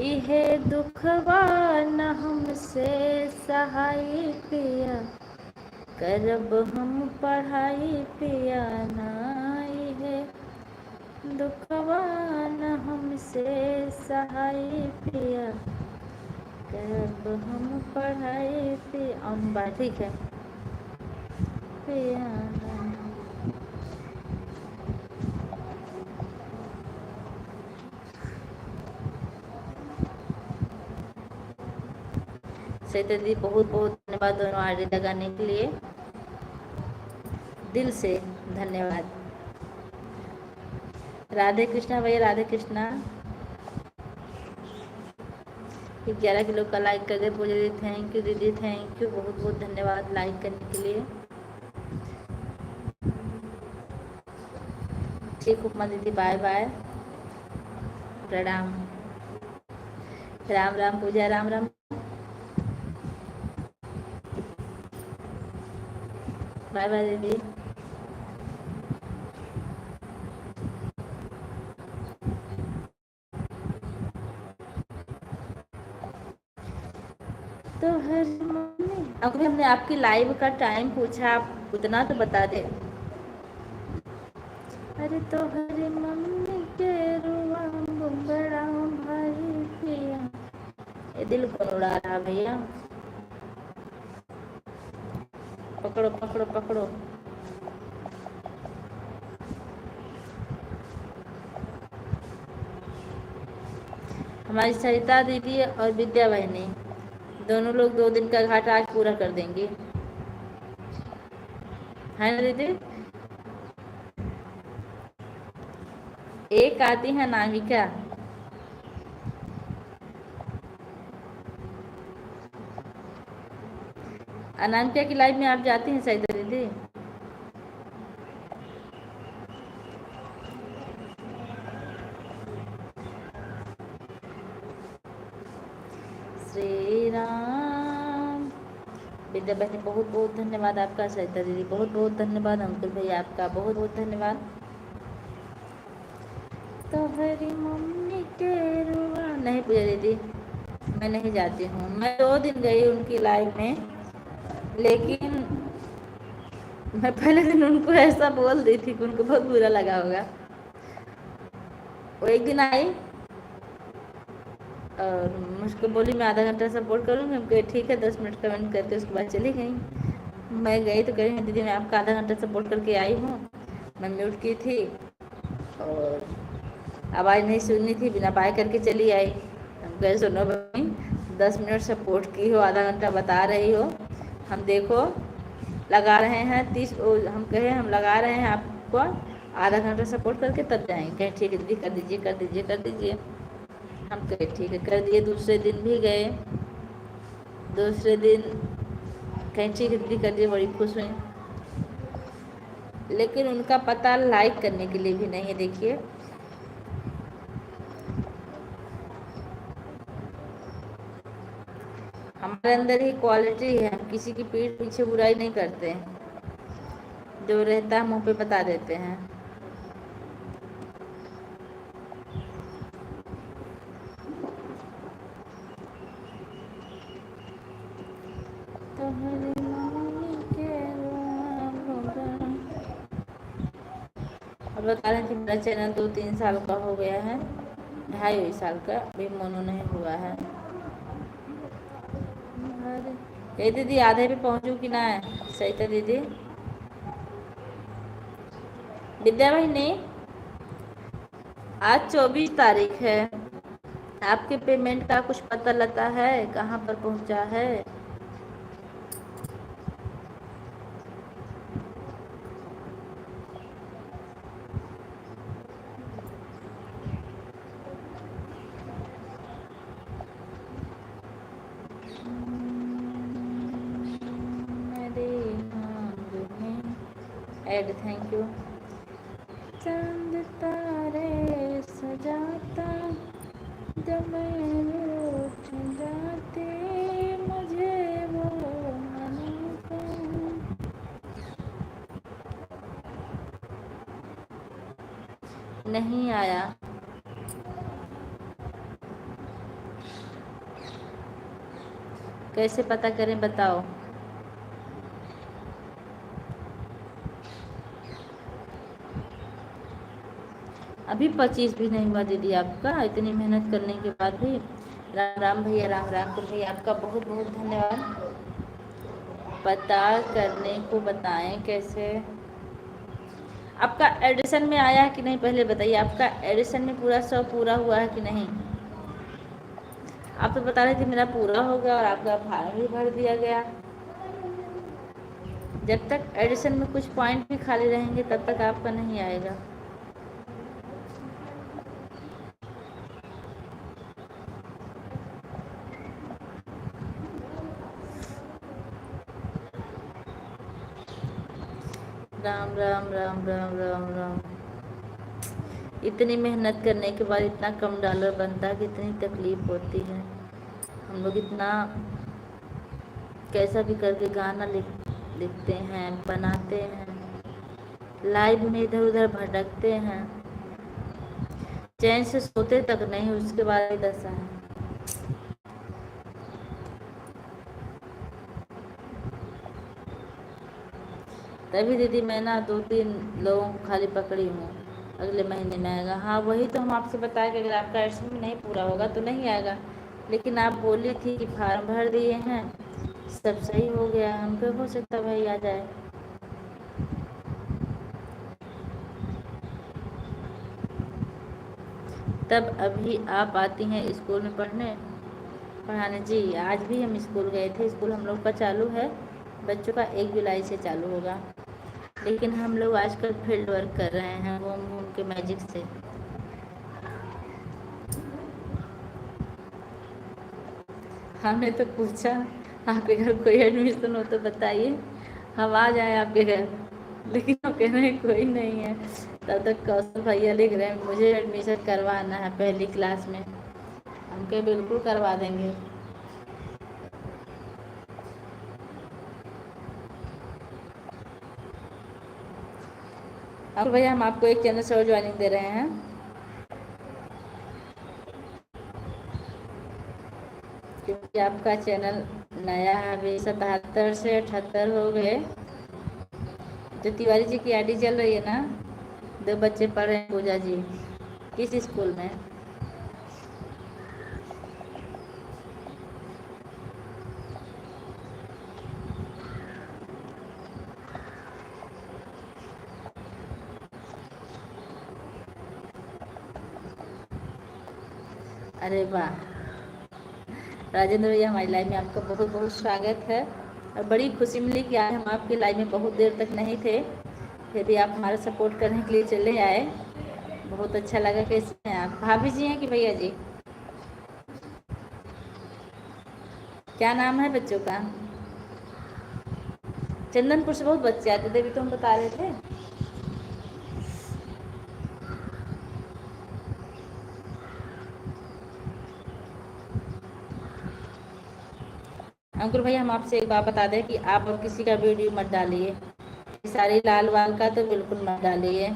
इहे दुखवा न हमसे सहाय पिया, करब हम पढ़ाई पिया ना, इहे दुखवा न हमसे सहाय पिया, करब हम पढ़ाई पिया। ठीक है पिया ना। सहिता दीदी, बहुत बहुत धन्यवाद दोनों आरडी लगाने के लिए, दिल से धन्यवाद। राधे कृष्णा भैया, राधे कृष्णा। 11 किलो का लाइक कर दे पूजा दीदी। थैंक यू दीदी, थैंक यू, बहुत बहुत धन्यवाद लाइक करने के लिए। ठीक, उपमा दीदी, बाय बाय, प्रणाम, राम राम पूजा, राम राम, बाय बाय दीदी। तो हर अभी हमने आपकी लाइव का टाइम पूछा, आप उतना तो बता दे। अरे तो हरे मम्मी के रुआ बड़ा भाई पिया, ये दिल कौन उड़ा रहा भैया? पकड़ो पकड़ो पकड़ो। हमारी सरिता दीदी और विद्या बहनी दोनों लोग 2 दिन का घाटा आज पूरा कर देंगे, है ना दीदी? एक आती है नामिका, अनामिका की लाइफ में आप जाती हैं सरिता दीदी? श्री राम। विद्या बहनी बहुत बहुत धन्यवाद आपका, सरिता दीदी बहुत बहुत धन्यवाद, अंकुल भैया आपका बहुत बहुत धन्यवाद। तो हरी मम्मी के रुआ, नहीं पूजा दीदी मैं नहीं जाती हूँ। मैं 2 दिन गई उनकी लाइफ में, लेकिन मैं पहले दिन उनको ऐसा बोल दी थी कि उनको बहुत बुरा लगा होगा। वो एक दिन आई और मुझको बोली मैं आधा घंटा सपोर्ट करूँगी। हम कहे ठीक है, 10 मिनट कमेंट करके उसके बाद चली गई। मैं गई तो कह रही दीदी मैं आपका आधा घंटा सपोर्ट करके आई हूँ, मैं म्यूट की थी और आवाज़ नहीं सुननी थी, बिना बाय करके चली आई। हम कहे सुनो भाई, 10 मिनट सपोर्ट की हो, आधा घंटा बता रही हो, हम देखो लगा रहे हैं 30, हम कहे हम लगा रहे हैं आपको आधा घंटा सपोर्ट करके तब जाएंगे। कहें ठीक है दीदी कर दीजिए कर दीजिए कर दीजिए। हम कहे ठीक है कर दिए। दूसरे दिन भी गए, दूसरे दिन कहें ठीक है दीदी कर दिए, बड़ी खुश हुई। लेकिन उनका पता लाइक करने के लिए भी नहीं है। देखिए हमारे अंदर ही क्वालिटी है, हम किसी की पीठ पीछे बुराई नहीं करते, जो रहता है मुंह पे बता देते हैं। अब बता रहे हैं कि मेरा चैनल 2-3 साल का हो गया है, 2.5 साल का, अभी मोनो नहीं हुआ है। ये दीदी आधे पे पहुंचू कि ना है? सही था दीदी। विद्या बहिनी आज 24 तारीख है, आपके पेमेंट का कुछ पता लगा है? कहाँ पर पहुंचा है? एड थैंक यू। चांद तारे सजाता जब उठ जाते मुझे वो मनाता। नहीं आया। कैसे पता करें बताओ? अभी 25 भी नहीं हुआ दीदी आपका, इतनी मेहनत करने के बाद भी। राम राम भैया, राम राम कुल भैया, आपका बहुत बहुत धन्यवाद। पता करने को बताएं कैसे। आपका एडिशन में आया है कि नहीं पहले बताइए, आपका एडिशन में पूरा 100 पूरा हुआ है कि नहीं? आप तो बता रहे थे मेरा पूरा हो गया और आपका फॉर्म भी भर दिया गया। जब तक एडिशन में कुछ पॉइंट भी खाली रहेंगे तब तक आपका नहीं आएगा। राम राम राम राम राम राम। इतनी मेहनत करने के बाद इतना कम डॉलर बनता है, कितनी तकलीफ होती है। हम लोग इतना कैसा भी करके गाना लिखते हैं, बनाते हैं, लाइव में इधर उधर भटकते हैं, चैन से सोते तक नहीं, उसके बाद ही दशा है। तभी दीदी मैं ना 2-3 लोगों को खाली पकड़ी हूँ, अगले महीने में आएगा। हाँ वही तो हम आपसे बताया कि अगर आपका एडमिशन में नहीं पूरा होगा तो नहीं आएगा, लेकिन आप बोली थी कि फार्म भर दिए हैं, सब सही हो गया, हमको हो सकता भाई आ जाए। तब अभी आप आती हैं स्कूल में पढ़ाने? जी आज भी हम स्कूल गए थे। स्कूल हम लोग का चालू है, बच्चों का 1 जुलाई से चालू होगा, लेकिन हम लोग आजकल फील्ड वर्क कर रहे हैं होम होम के मैजिक से। हमने तो पूछा आपके घर कोई एडमिशन हो तो बताइए, हम आ जाए आपके घर, लेकिन वो कह रहे हैं कोई नहीं है। तब तक कौशल भैया लिख रहे हैं मुझे एडमिशन करवाना है पहली क्लास में। हम कहे बिल्कुल करवा देंगे। अब भैया हम आपको एक चैनल से और ज्वाइनिंग दे रहे हैं, क्योंकि आपका चैनल नया है, अभी 77 से 78 हो गए। जो तिवारी जी की आईडी चल रही है ना, 2 बच्चे पढ़ रहे हैं पूजा जी। किस स्कूल में? अरे वाह राजेंद्र भैया, हमारी लाइव में आपका बहुत बहुत स्वागत है। और बड़ी खुशी मिली कि आज हम आपकी लाइव में बहुत देर तक नहीं थे, फिर भी आप हमारा सपोर्ट करने के लिए चले आए, बहुत अच्छा लगा। कैसे हैं आप? भाभी जी हैं कि भैया जी? क्या नाम है बच्चों का? चंदनपुर से बहुत बच्चे आते थे, अभी तो हम बता रहे थे। अंकुर भैया, हम आपसे एक बात बता दें कि आप और किसी का वीडियो मत डालिए, सारी लाल वाल का तो बिल्कुल मत डालिए।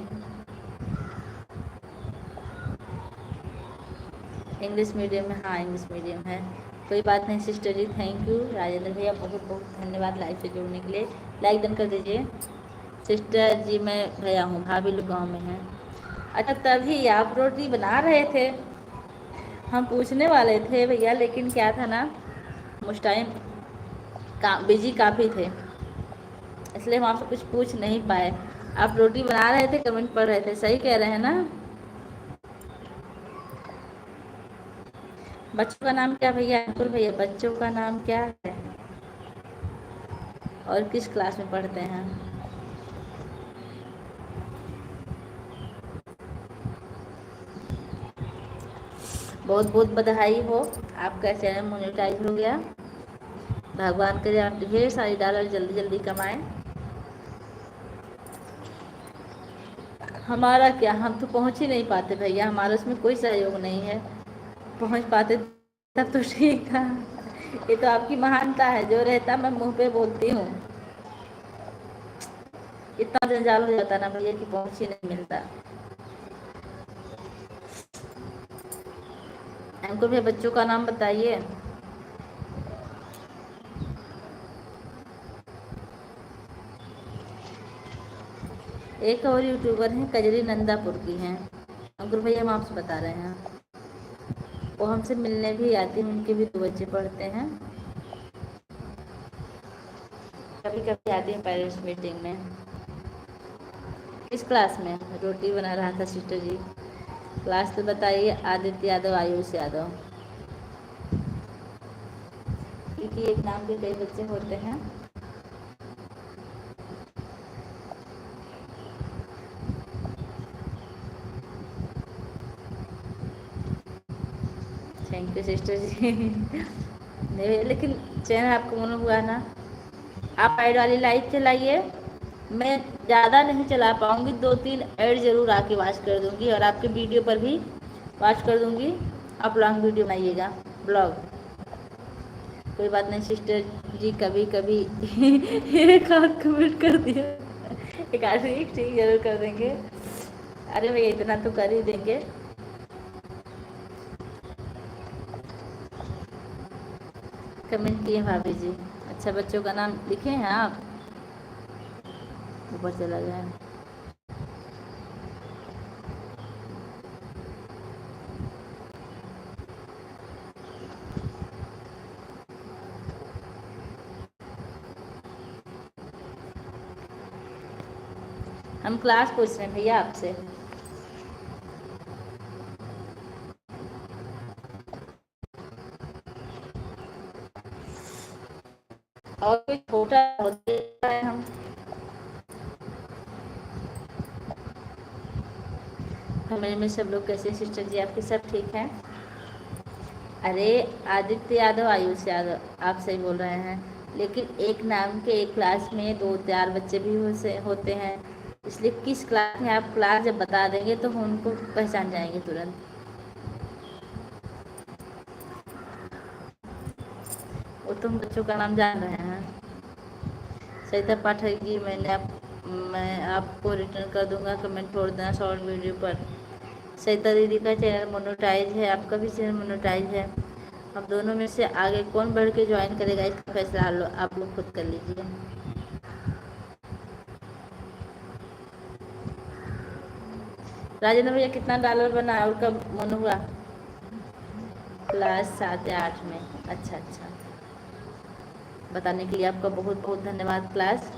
इंग्लिश मीडियम में? हाँ, इंग्लिश मीडियम है। कोई बात नहीं sister ji, thank you. Rajendra भैया बहुत बहुत धन्यवाद लाइव से जुड़ने के लिए। लाइक डन कर दीजिए। सिस्टर जी मैं भैया हूँ, भाभी लोग गाँव में हैं। अच्छा, तभी आप रोटी बना रहे थे, हम पूछने वाले थे भैया, लेकिन क्या था ना, उस टाइम बिजी काफ़ी थे, इसलिए हम आपसे कुछ पूछ नहीं पाए। आप रोटी बना रहे थे, कमेंट पढ़ रहे थे, सही कह रहे हैं ना? बच्चों का नाम क्या भैया? अंकुर भैया, बच्चों का नाम क्या है और किस क्लास में पढ़ते हैं? बहुत बहुत बधाई हो, आपका चैनल मोनेटाइज हो गया। भगवान करे आप ढेर सारी डॉलर जल्दी जल्दी कमाएं। हमारा क्या, हम तो पहुंच ही नहीं पाते भैया, हमारा उसमें कोई सहयोग नहीं है। पहुंच पाते तब तो ठीक था। ये तो आपकी महानता है, जो रहता मैं मुंह पे बोलती हूँ। इतना जंजाल हो जाता ना भैया कि पहुंच ही नहीं मिलता। अंकुर भैया, बच्चों का नाम बताइए। एक और यूट्यूबर हैं, कजरी नंदापुर की हैं। अंकुर भैया, हम आपसे बता रहे हैं, वो हमसे मिलने भी आती हैं, उनके भी 2 बच्चे पढ़ते हैं। कभी कभी आती हैं पेरेंट्स मीटिंग में। किस क्लास में? रोटी बना रहा था सिस्टर जी। क्लास तो बताइए। आदित्य यादव, आयुष यादव, क्योंकि एक नाम के कई बच्चे होते हैं। थैंक यू सिस्टर जी। नहीं, लेकिन चैनल आपको मन हुआ ना, आप ऐड वाली लाइव चलाइए। मैं ज़्यादा नहीं चला पाऊँगी, 2-3 ऐड ज़रूर आके वॉच कर दूँगी, और आपके वीडियो पर भी वॉच कर दूँगी। आप लॉन्ग वीडियो बनाइएगा, ब्लॉग। कोई बात नहीं सिस्टर जी, कभी कभी एक आध कमेंट कर दिया, एक आध ठीक जरूर कर देंगे। अरे भैया, इतना तो कर ही देंगे। कमेंट किए भाभी जी। अच्छा, बच्चों का नाम लिखे हैं आप? ऊपर चला गया। हम क्लास पूछ रहे हैं भैया आपसे। और कोई छोटा होता है हम। फैमिली में सब लोग कैसे सिस्टर जी? आपके सब ठीक हैं? अरे, आदित्य यादव, आयुष यादव, आप सही बोल रहे हैं, लेकिन एक नाम के एक क्लास में 2-4 बच्चे भी होते हैं, इसलिए किस क्लास में, आप क्लास जब बता देंगे तो हम उनको पहचान जाएंगे तुरंत। वो तुम बच्चों का नाम जान रहे हैं। सरिता पाठक जी, मैं आपको रिटर्न कर दूंगा, कमेंट छोड़ देना शॉर्ट वीडियो पर। सरिता दीदी का चैनल मोनेटाइज है, आपका भी चैनल मोनेटाइज है। अब दोनों में से आगे कौन बढ़ के ज्वाइन करेगा, इसका फैसला आप लोग खुद कर लीजिए। राजेंद्र भैया, कितना डॉलर बना और कब मन हुआ? क्लास 7 या 8 में। अच्छा अच्छा, बताने के लिए आपका बहुत बहुत धन्यवाद। क्लास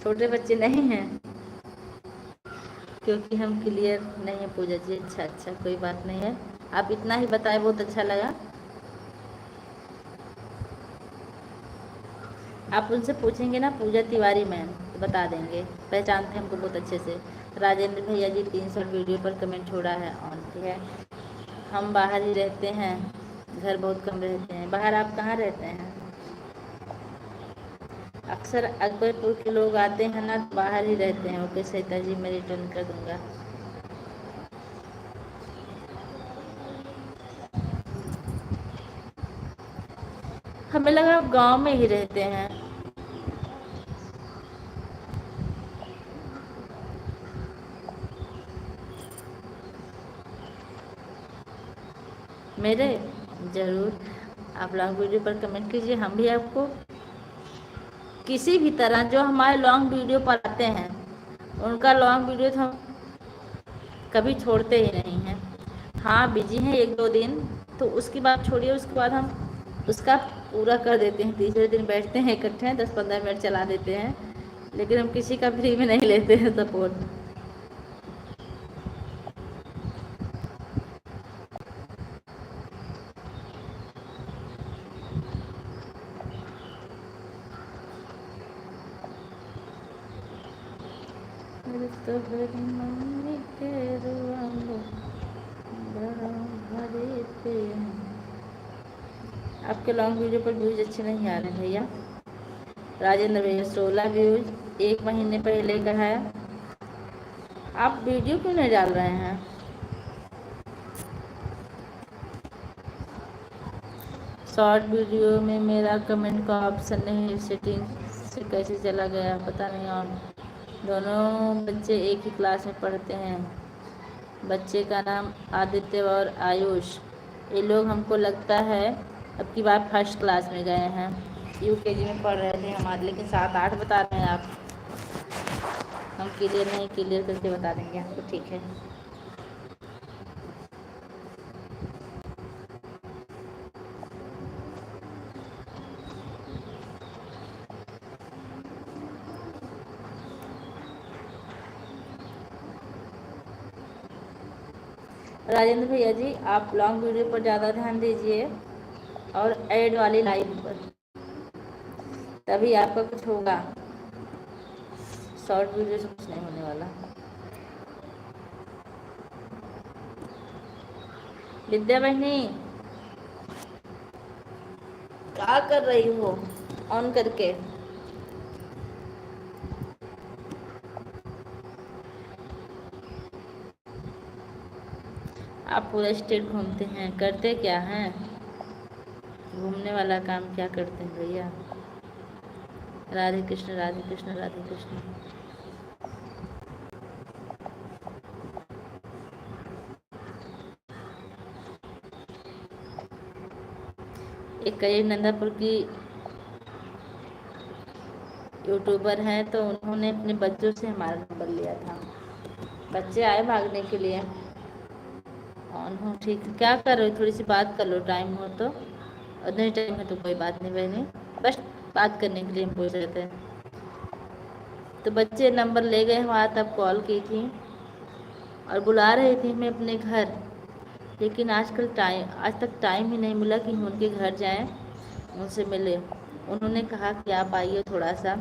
छोटे बच्चे नहीं हैं, क्योंकि हम क्लियर नहीं है पूजा जी। अच्छा अच्छा, कोई बात नहीं है, आप इतना ही बताए, बहुत अच्छा लगा। आप उनसे पूछेंगे ना, पूजा तिवारी मैम, तो बता देंगे, पहचानते हैं हमको बहुत अच्छे से। राजेंद्र भैया जी 3 शॉर्ट वीडियो पर कमेंट छोड़ा है, ऑन किया है। हम बाहर ही रहते हैं, घर बहुत कम रहते हैं। बाहर आप कहाँ रहते हैं? अक्सर अकबरपुर के लोग आते हैं ना, तो बाहर ही रहते हैं। ओके सहिता जी, मैं रिटर्न कर दूँगा। हमें लगा आप गांव में ही रहते हैं। मेरे ज़रूर, आप लॉन्ग वीडियो पर कमेंट कीजिए, हम भी आपको किसी भी तरह जो हमारे लॉन्ग वीडियो पर आते हैं उनका लॉन्ग वीडियो तो हम कभी छोड़ते ही नहीं हैं। हाँ बिजी हैं 1-2 दिन, तो उसकी बात छोड़िए, उसके बाद हम उसका पूरा कर देते हैं। तीसरे दिन बैठते हैं इकट्ठे, 10-15 मिनट चला देते हैं, लेकिन हम किसी का फ्री में नहीं लेते हैं सपोर्ट। मम्मी के आपके लॉन्ग वीडियो पर व्यूज अच्छे नहीं आ रहे हैं भैया। राजेंद्र भैया 16 व्यूज 1 महीने पहले का है। आप वीडियो क्यों नहीं डाल रहे हैं? शॉर्ट वीडियो में मेरा कमेंट का ऑप्शन नहीं, सेटिंग से कैसे चला गया पता नहीं। और दोनों बच्चे एक ही क्लास में पढ़ते हैं। बच्चे का नाम आदित्य और आयुष। ये लोग हमको लगता है अब की बार फर्स्ट क्लास में गए हैं। यूकेजी में पढ़ रहे थे हमारे, लेकिन 7-8 बता रहे हैं आप। हम क्लियर नहीं, क्लियर करके बता देंगे आपको, ठीक है। राजेंद्र भैया जी आप लॉन्ग वीडियो पर ज़्यादा ध्यान दीजिए और ऐड वाली लाइव पर, तभी आपका कुछ होगा। शॉर्ट वीडियो से कुछ नहीं होने वाला। विद्या बहनी क्या कर रही हो ऑन करके? आप पूरा स्टेट घूमते हैं, करते क्या हैं? घूमने वाला काम क्या करते हैं भैया? राधे कृष्ण राधे कृष्ण राधे कृष्ण। एक कई नंदापुर की यूट्यूबर हैं, तो उन्होंने अपने बच्चों से हमारा नंबर लिया था। बच्चे आए भागने के लिए। ऑन हो, ठीक है। क्या कर रहे हो? थोड़ी सी बात कर लो, टाइम हो तो। और नहीं टाइम है तो कोई बात नहीं बहनी, बस बात करने के लिए हम पूछ रहे थे। तो बच्चे नंबर ले गए हमारा, तब कॉल की थी और बुला रही थी हमें अपने घर, लेकिन आज तक टाइम ही नहीं मिला कि हम उनके घर जाएं, उनसे मिले। उन्होंने कहा कि आप आइए, थोड़ा सा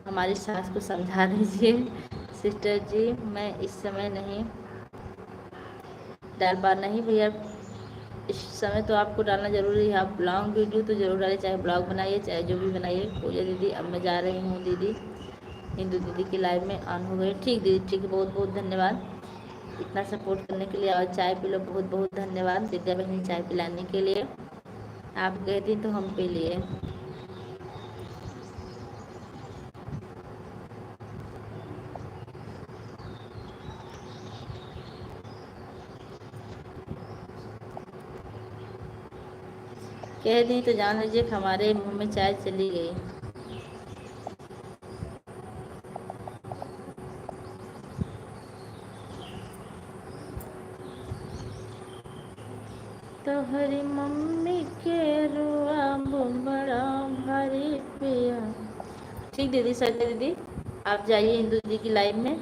हमारी सास को समझा दीजिए। सिस्टर जी मैं इस समय नहीं डाल पा नहीं भैया, इस समय तो आपको डालना ज़रूरी है। आप लॉन्ग वीडियो तो ज़रूर डालिए, चाहे ब्लॉग बनाइए चाहे जो भी बनाइए। पूजा दीदी अब मैं जा रही हूँ दीदी, हिंदू दीदी की लाइव में ऑन हो गई। ठीक दीदी ठीक है, बहुत बहुत धन्यवाद इतना सपोर्ट करने के लिए। और चाय पी लो, बहुत बहुत धन्यवाद विद्या बहनी चाय पिलाने के लिए। आप कहती तो हम पी लिए। कह दी तो जान लीजिए कि हमारे मुंह में चाय चली गई। तोहरी मम्मी के रुआ बड़ा भारी पिया। ठीक दीदी, सर दीदी आप जाइए हिंदू दीदी की लाइव में।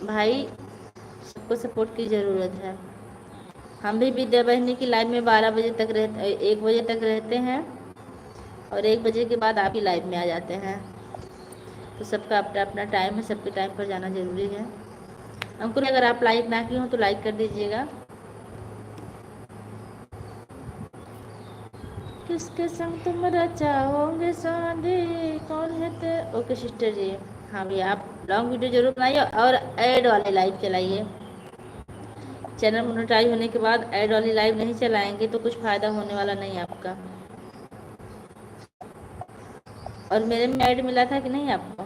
भाई सबको सपोर्ट की ज़रूरत है। हम भी विद्या बहनी की लाइव में 12 बजे तक 1 बजे तक रहते हैं, और 1 बजे के बाद आप ही लाइव में आ जाते हैं। तो सबका अपना अपना टाइम है, सबके टाइम पर जाना ज़रूरी है। अंकुर अगर आप लाइक ना किए हो तो लाइक कर दीजिएगा। किसके संग तुम रचाओगे शादी, कौन है ते। ओके सिस्टर जी। हाँ भैया, आप लॉन्ग वीडियो जरूर बनाइए और ऐड वाले लाइव चलाइए। चैनल मोनेटाइज होने के बाद ऐड वाली लाइव नहीं चलाएंगे तो कुछ फ़ायदा होने वाला नहीं है आपका। और मेरे में ऐड मिला था कि नहीं आपको?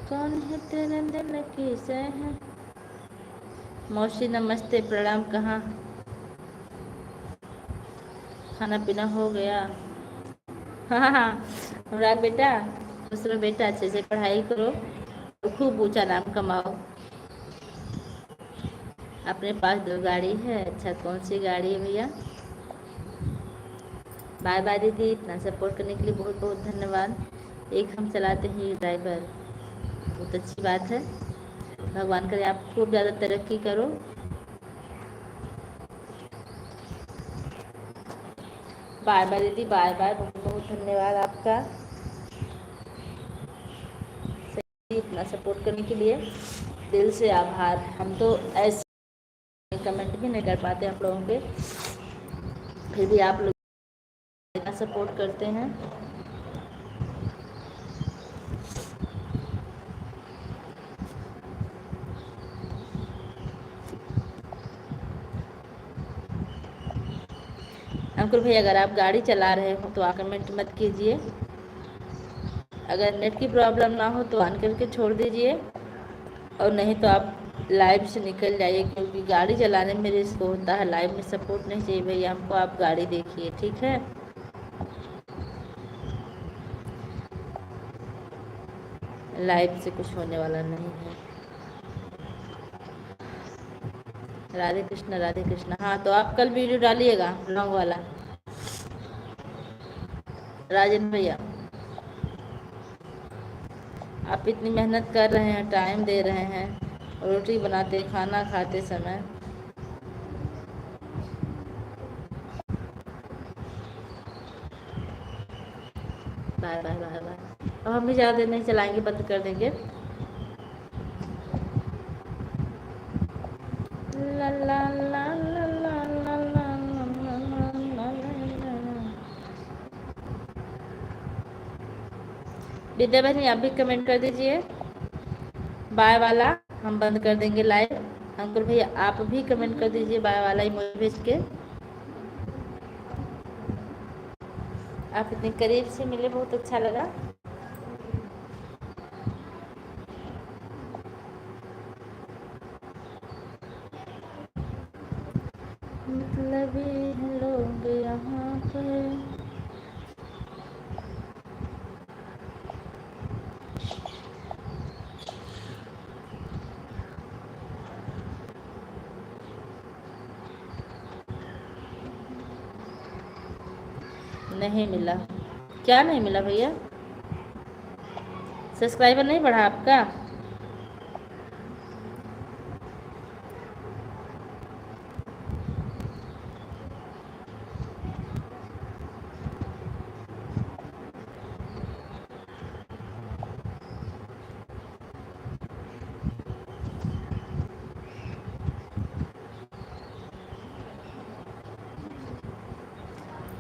कौन है तेरे दिल की है। मौसी नमस्ते, प्रणाम। कहाँ खाना पीना हो गया? हाँ हाँ हाँ। हमारा बेटा दूसरा बेटा अच्छे से पढ़ाई करो तो खूब ऊंचा नाम कमाओ। अपने पास 2 गाड़ी है। अच्छा, कौन सी गाड़ी है भैया? बाय बाय दीदी, इतना सपोर्ट करने के लिए बहुत बहुत धन्यवाद। एक हम चलाते हैं ये ड्राइवर, बहुत अच्छी बात है। भगवान करे आप खूब ज़्यादा तरक्की करो। बाय बाय दीदी, बाय बाय, बहुत बहुत धन्यवाद आपका सही इतना सपोर्ट करने के लिए। दिल से आभार। हम तो ऐसे कमेंट भी नहीं कर पाते आप लोगों के, फिर भी आप लोग इतना सपोर्ट करते हैं। अंकुर भाई, अगर आप गाड़ी चला रहे हो तो आप कमेंट मत कीजिए। अगर नेट की प्रॉब्लम ना हो तो ऑन करके छोड़ दीजिए, और नहीं तो आप लाइव से निकल जाइए, क्योंकि गाड़ी चलाने में रिस्क होता है। लाइव में सपोर्ट नहीं चाहिए भैया हमको। आप गाड़ी देखिए, ठीक है? लाइव से कुछ होने वाला नहीं है। राधे कृष्णा, राधे कृष्णा। हाँ, तो आप कल वीडियो डालिएगा लॉन्ग वाला, राजन भैया। आप इतनी मेहनत कर रहे हैं, टाइम दे रहे हैं, रोटी बनाते, खाना खाते समय। Bye bye bye bye. अब हम भी ज़्यादा देर नहीं चलाएंगे, बंद कर देंगे। ला ला ला ला ला ला ला ला ला ला। विद्या बहनी, आप भी कमेंट कर दीजिए बाय वाला, हम बंद कर देंगे लाइव। अंकुर भैया, आप भी कमेंट कर दीजिए बाय वाला इमोजी भेज के। आप इतने करीब से मिले, बहुत अच्छा लगा। मतलब लोग यहाँ पे। नहीं मिला? क्या नहीं मिला भैया? सब्सक्राइबर नहीं बढ़ा आपका?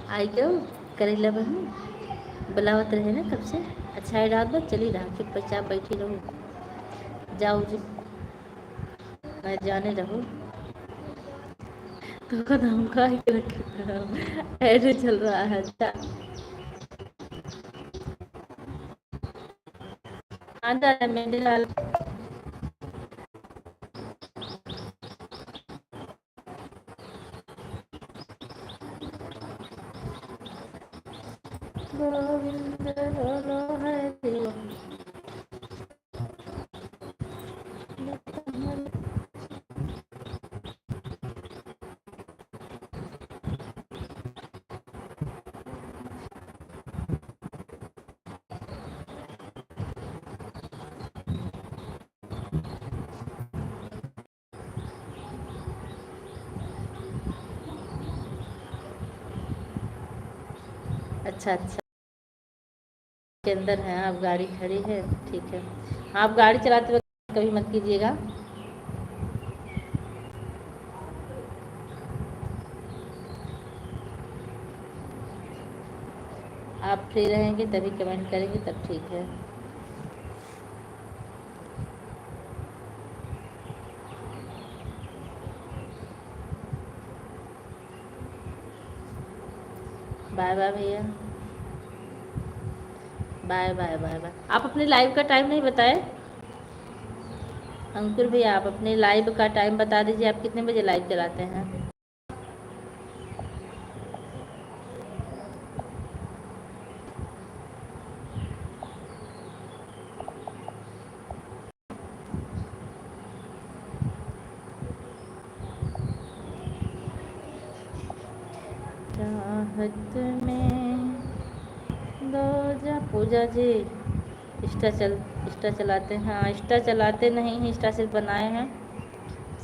आई क्यों करेला बहू, बुलावत रहे ना कब से। अच्छा है, रात भर चली रहा, चुपचाप बैठी रहो। जाओ जी, मैं जाने रहो। तो कदम का ही ऐसे चल रहा है। अच्छा, आ जा मेरे लाल। गोविंद बोलो हरि ओम। अच्छा अच्छा, के अंदर हैं आप, गाड़ी खड़ी है, ठीक है। आप गाड़ी चलाते वक्त कभी मत कीजिएगा। आप फ्री रहेंगे तभी कमेंट करेंगे, तब ठीक है। बाय बाय भैया, बाय बाय बाय बाय। आप अपने लाइव का टाइम नहीं बताए अंकुर भैया, आप अपने लाइव का टाइम बता दीजिए, आप कितने बजे लाइव चलाते हैं। चाहत में दो जा पूजा जी, इंस्टा चलाते हैं। हाँ, इंस्टा चलाते नहीं हैं, इंस्टा सिर्फ बनाए हैं,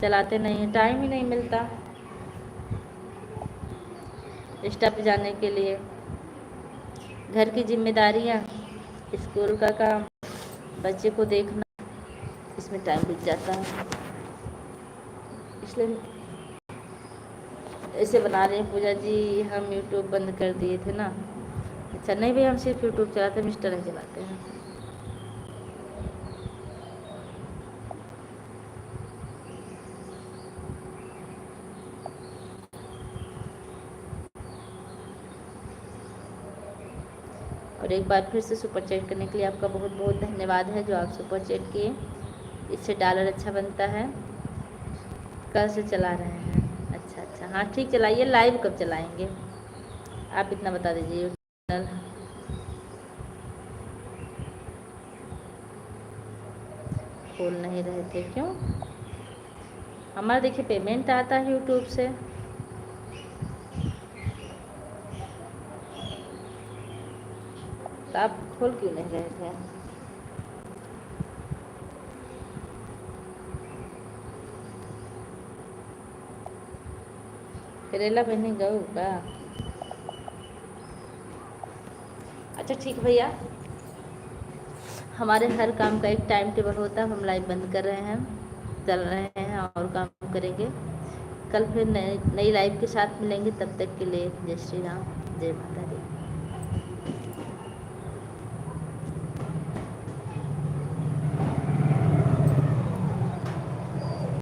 चलाते नहीं हैं, टाइम ही नहीं मिलता इंस्टा पे जाने के लिए। घर की जिम्मेदारियाँ, स्कूल का काम, बच्चे को देखना, इसमें टाइम बीत जाता है, इसलिए ऐसे बना रहे हैं। पूजा जी हम यूट्यूब बंद कर दिए थे ना। अच्छा नहीं भैया, हम सिर्फ यूट्यूब चलाते हैं, इंस्टा नहीं चलाते हैं। और एक बार फिर से सुपर चैट करने के लिए आपका बहुत बहुत धन्यवाद है, जो आप सुपर चैट किए, इससे डॉलर अच्छा बनता है। कल से चला रहे हैं, अच्छा अच्छा, हाँ ठीक, चलाइए। लाइव कब चलाएंगे आप इतना बता दीजिए। चैनल खोल नहीं रहे थे क्यों? हमारा देखिए पेमेंट आता है यूट्यूब से, तो आप खोल क्यों नहीं रहे थे? करेला बहनी गऊ का, अच्छा ठीक भैया, हमारे हर काम का एक टाइम टेबल होता है। हम लाइव बंद कर रहे हैं, चल रहे हैं और काम करेंगे। कल फिर नई लाइव के साथ मिलेंगे, तब तक के लिए जय श्री राम, जय माता दी।